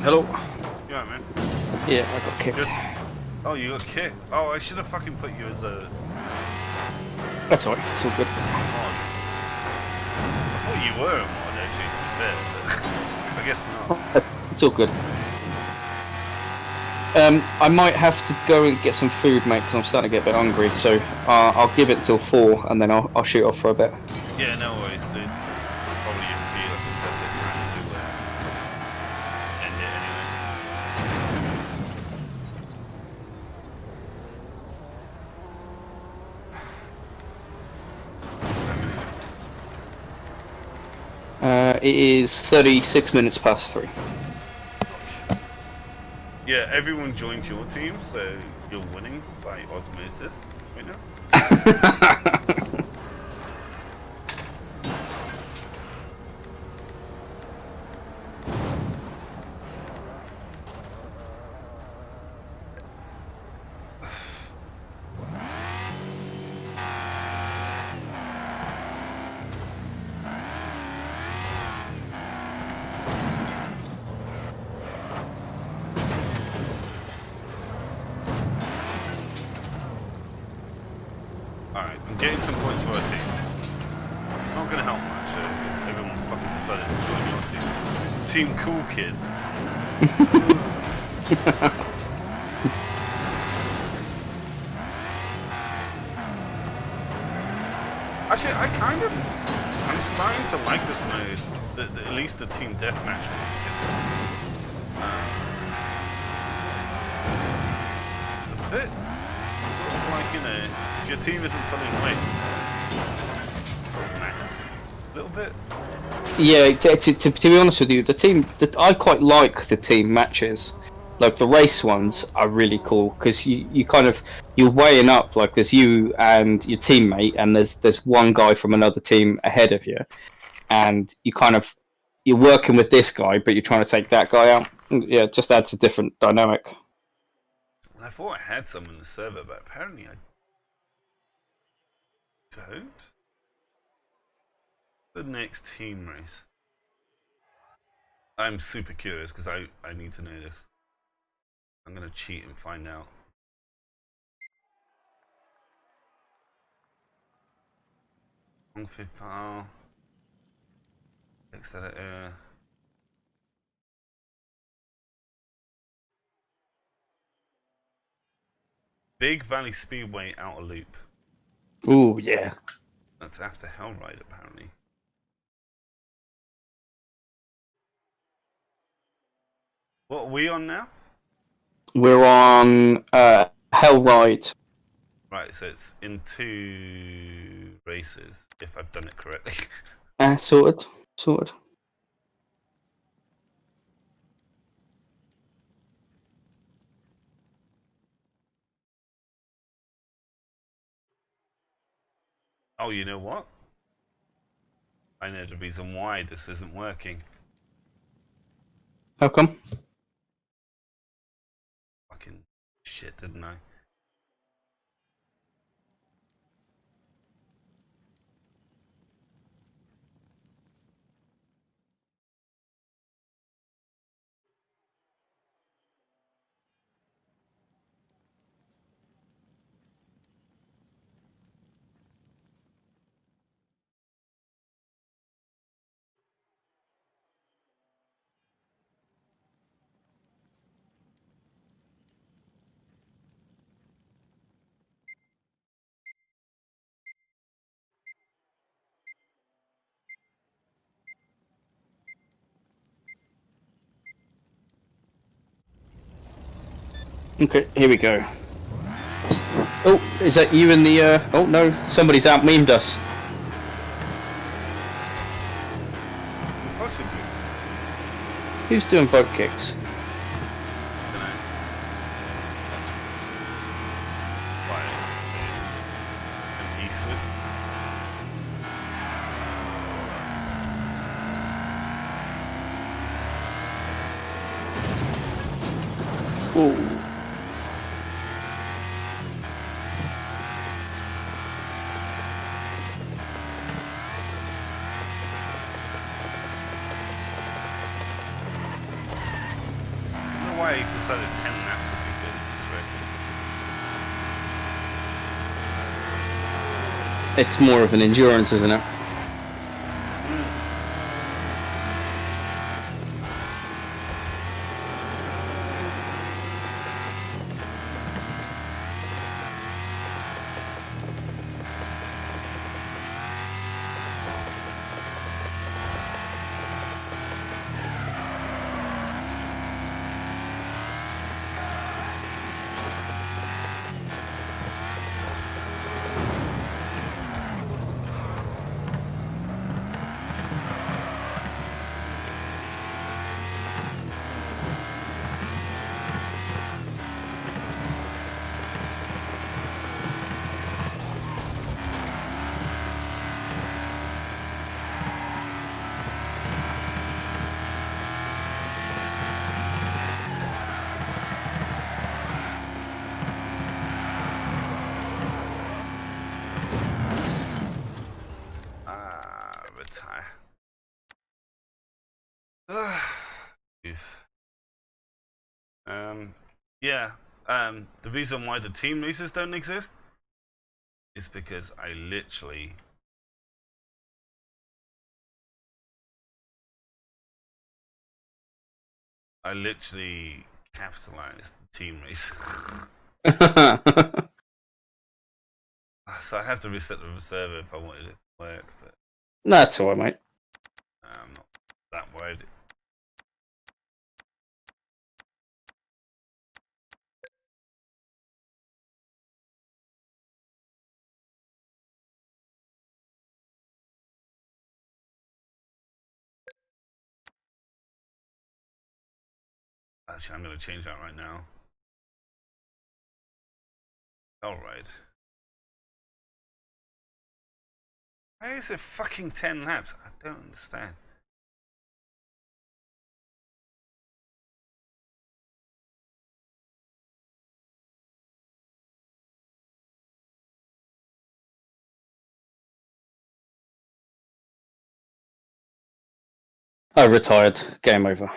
Hello.
You alright, man?
Yeah, I got kicked.
Good. Oh, you got kicked. Oh, I should have fucking put you as a
That's alright. It's all good.
mod. I thought you were a mod, actually, to be fair, but I guess not.
It's all good. I might have to go and get some food, mate, because I'm starting to get a bit hungry. So I'll give it until 4, and then I'll shoot off for a bit.
Yeah, no worries, dude. Probably would be like a perfect time to end it anyway.
It is 36 minutes past 3.
Yeah, everyone joined your team, so you're winning by osmosis right now. Alright, I'm getting some points for our team. Not gonna help much, because everyone fucking decided to join your team. Team Cool Kids. Actually, I'm starting to like this mode, at least the team deathmatch mode. It's a bit sort of like, you know, if your team isn't pulling weight, sort of max. A little bit.
Yeah, to be honest with you, I quite like the team matches. Like the race ones are really cool because you're weighing up, like there's you and your teammate, and there's one guy from another team ahead of you, and you're working with this guy, but you're trying to take that guy out. Yeah, it just adds a different dynamic.
And I thought I had some in the server, but apparently I don't. The next team race. I'm super curious because I need to know this. I'm gonna cheat and find out. Long fit file. Text editor. Big Valley Speedway outer loop.
Ooh, yeah.
That's after Hellride, apparently. What are we on now?
We're on Hellride.
Right, so it's in 2 races, if I've done it correctly.
Sorted.
Oh, you know what? I know the reason why this isn't working.
How come?
Fucking shit, didn't I?
Okay, here we go. Oh, is that you in the? Oh no, somebody's out memed us.
Possibly.
Who's doing vote kicks?
Dunno. Why? An Eastwood?
Ooh.
why I decided 10 laps would be good in this race.
It's more of an endurance, isn't it?
Yeah. The reason why the team races don't exist is because I literally capitalized the team race. So I have to reset the server if I wanted it to work, but
That's alright, mate.
I'm not that worried. Actually, I'm going to change that right now. Alright. Why is it fucking 10 laps? I don't understand.
I retired. Game over.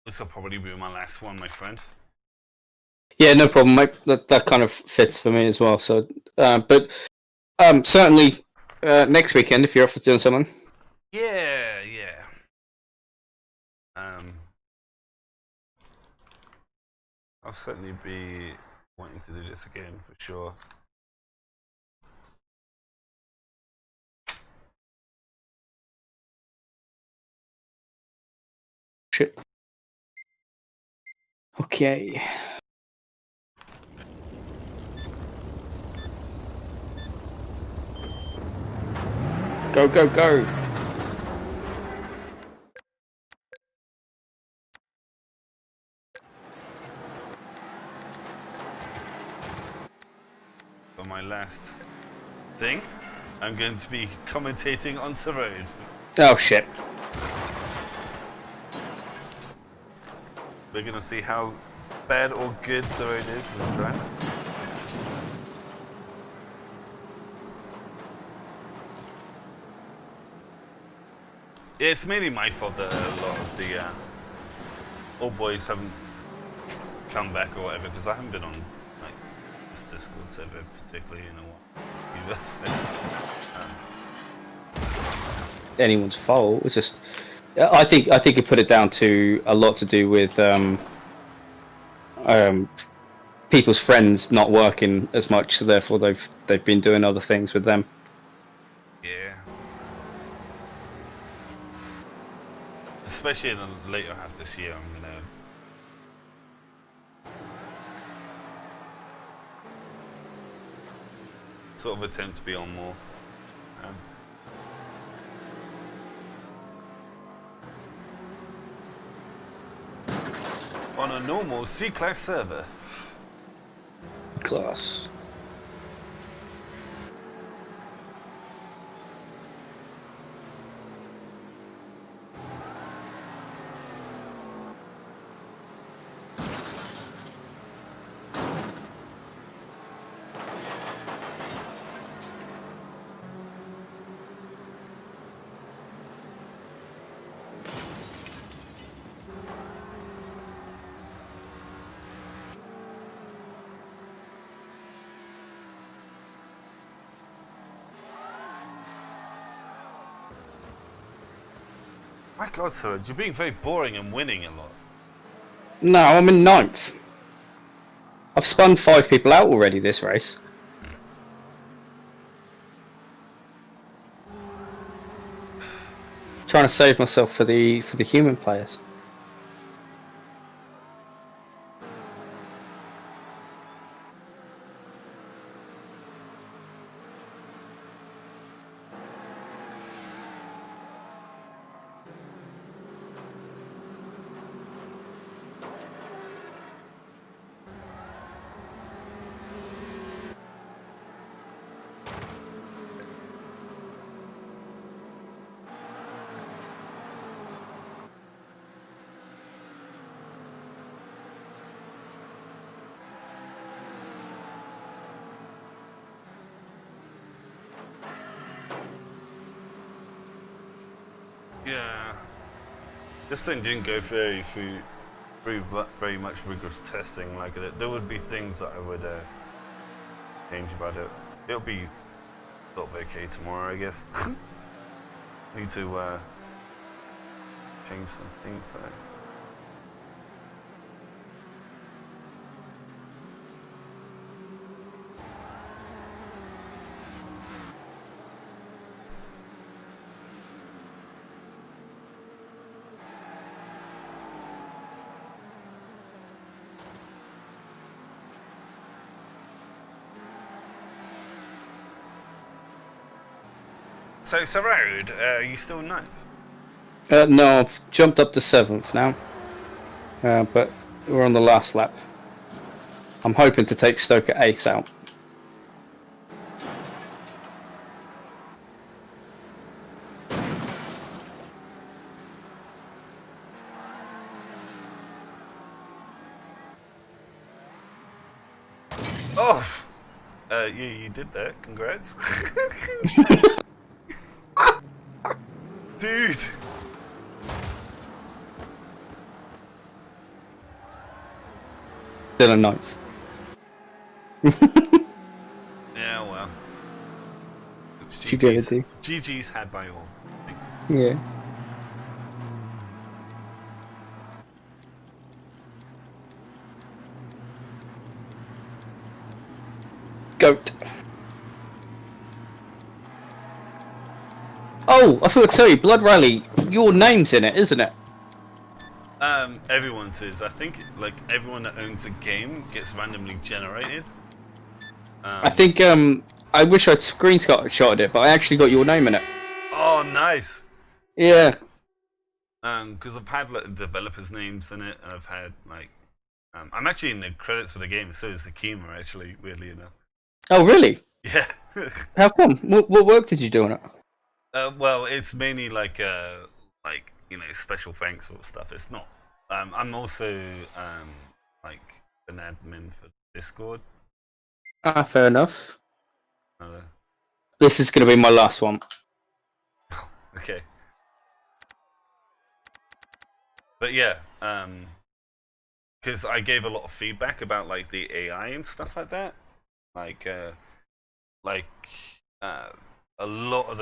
This will probably be my last one, my friend.
Yeah, no problem, mate. That kind of fits for me as well. So, but certainly next weekend if you're up for doing something.
Yeah. I'll certainly be wanting to do this again for sure.
Shit. Okay. Go, go, go.
For my last thing, I'm going to be commentating on the road.
Oh, shit.
We're going to see how bad or good the road is as a track. Yeah, it's mainly my fault that a lot of the old boys haven't come back or whatever, because I haven't been on like this Discord server particularly in a while.
Anyone's fault. It's just, I think you put it down to a lot to do with people's friends not working as much, so therefore they've been doing other things with them.
Yeah. Especially in the later half this year, I'm gonna sort of attempt to be on more. Um, on a normal C-class server.
Class.
My God, sir, you're being very boring and winning a lot.
No, I'm in 9th. I've spun 5 people out already this race. Trying to save myself for the human players.
Yeah. This thing didn't go very much rigorous testing like it. There would be things that I would change about it. It'll be sort of okay tomorrow, I guess. Need to change some things. So. So, Road, are you still ninth?
No, I've jumped up to 7th now. But we're on the last lap. I'm hoping to take Stoker Ace out.
Oh! Yeah, you did that. Congrats. Dude!
Still in 9th.
Yeah, well.
Too good to do.
GG's had by all.
Yeah. Goat. Oh, I forgot to tell you, Blood Rally, your name's in it, isn't it?
Everyone's is. I think, like, everyone that owns a game gets randomly generated.
I think, I wish I'd screenshotted it, but I actually got your name in it.
Oh, nice!
Yeah.
Because I've had, like, developers' names in it, and I've had, like, I'm actually in the credits for the game, so is Akima, actually, weirdly enough.
Oh, really?
Yeah.
How come? What work did you do on it?
Well, it's mainly like special thanks sort of stuff. It's not. I'm also like an admin for Discord.
Ah, fair enough.
Uh,
This is going to be my last one.
okay. But yeah, because I gave a lot of feedback about like the AI and stuff like that. Like a lot of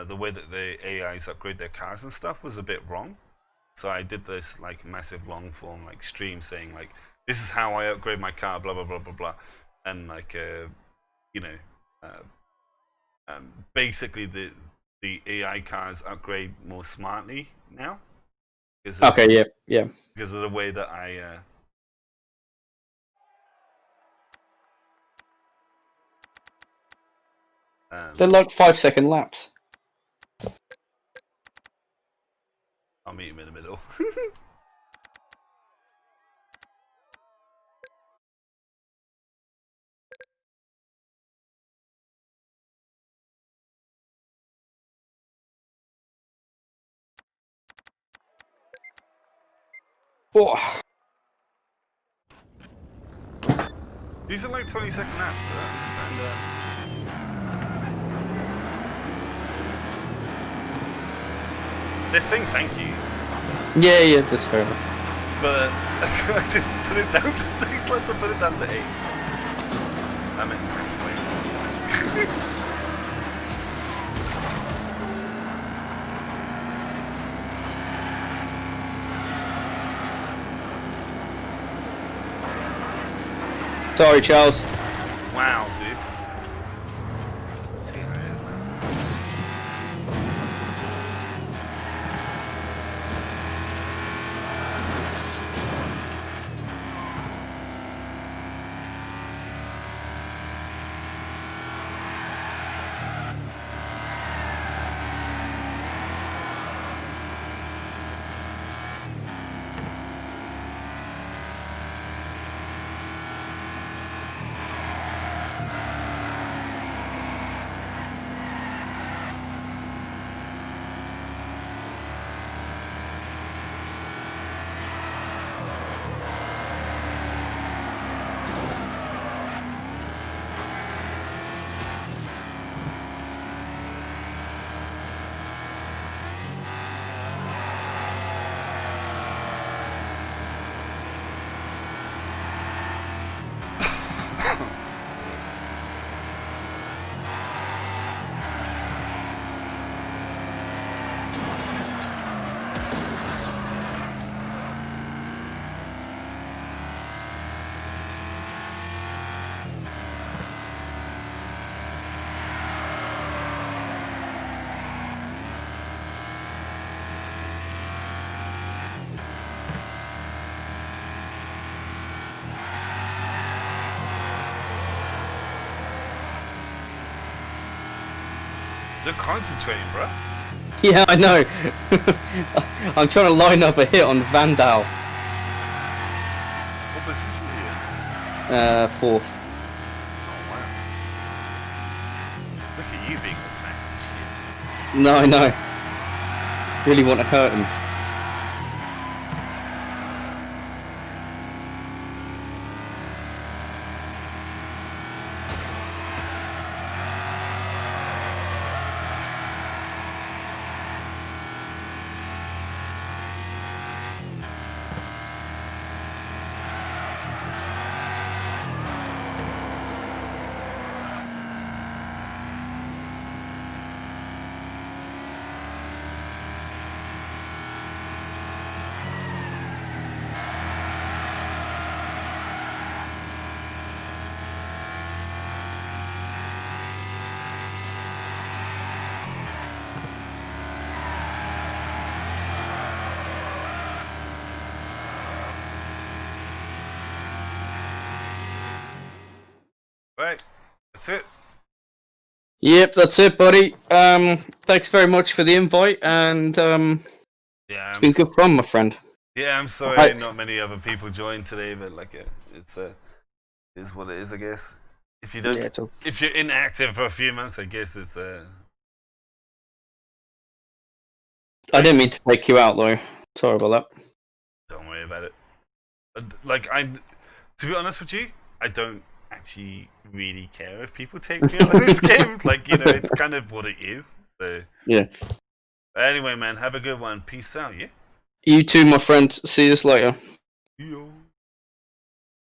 the way that the AIs upgrade their cars and stuff was a bit wrong. So I did this like massive long form like stream saying like this is how I upgrade my car, blah blah blah blah blah, and like you know, basically the AI cars upgrade more smartly now.
Okay, yeah.
Because of the way that I.
They're like 5-second laps.
I'll meet him in the middle.
Oh.
These are like 20-second laps. I don't understand that. They're saying thank you.
Yeah, that's fair enough.
But I didn't put it down to 6 laps, I put it down to 8. I meant wait.
Sorry, Charles.
Wow, dude. See how it is now. They're concentrating, bro.
Yeah, I know. I'm trying to line up a hit on Vandal.
What position are you in?
4th.
Oh, wow. Look at you being all fast and shit.
No, I know. Really want to hurt him.
Right, that's it.
Yep, that's it, buddy. Thanks very much for the invite, and
Yeah,
it's been good fun, my friend.
Yeah, I'm sorry not many other people joined today, but like it's is what it is, I guess. If you don't, if you're inactive for a few months, I guess it's
I didn't mean to take you out though. Sorry about that.
Don't worry about it. Like to be honest with you, I don't actually really care if people take me out of this game. Like, you know, it's kind of what it is. So
yeah.
Anyway, man, have a good one. Peace out, yeah?
You too, my friend. See you later.
Yo.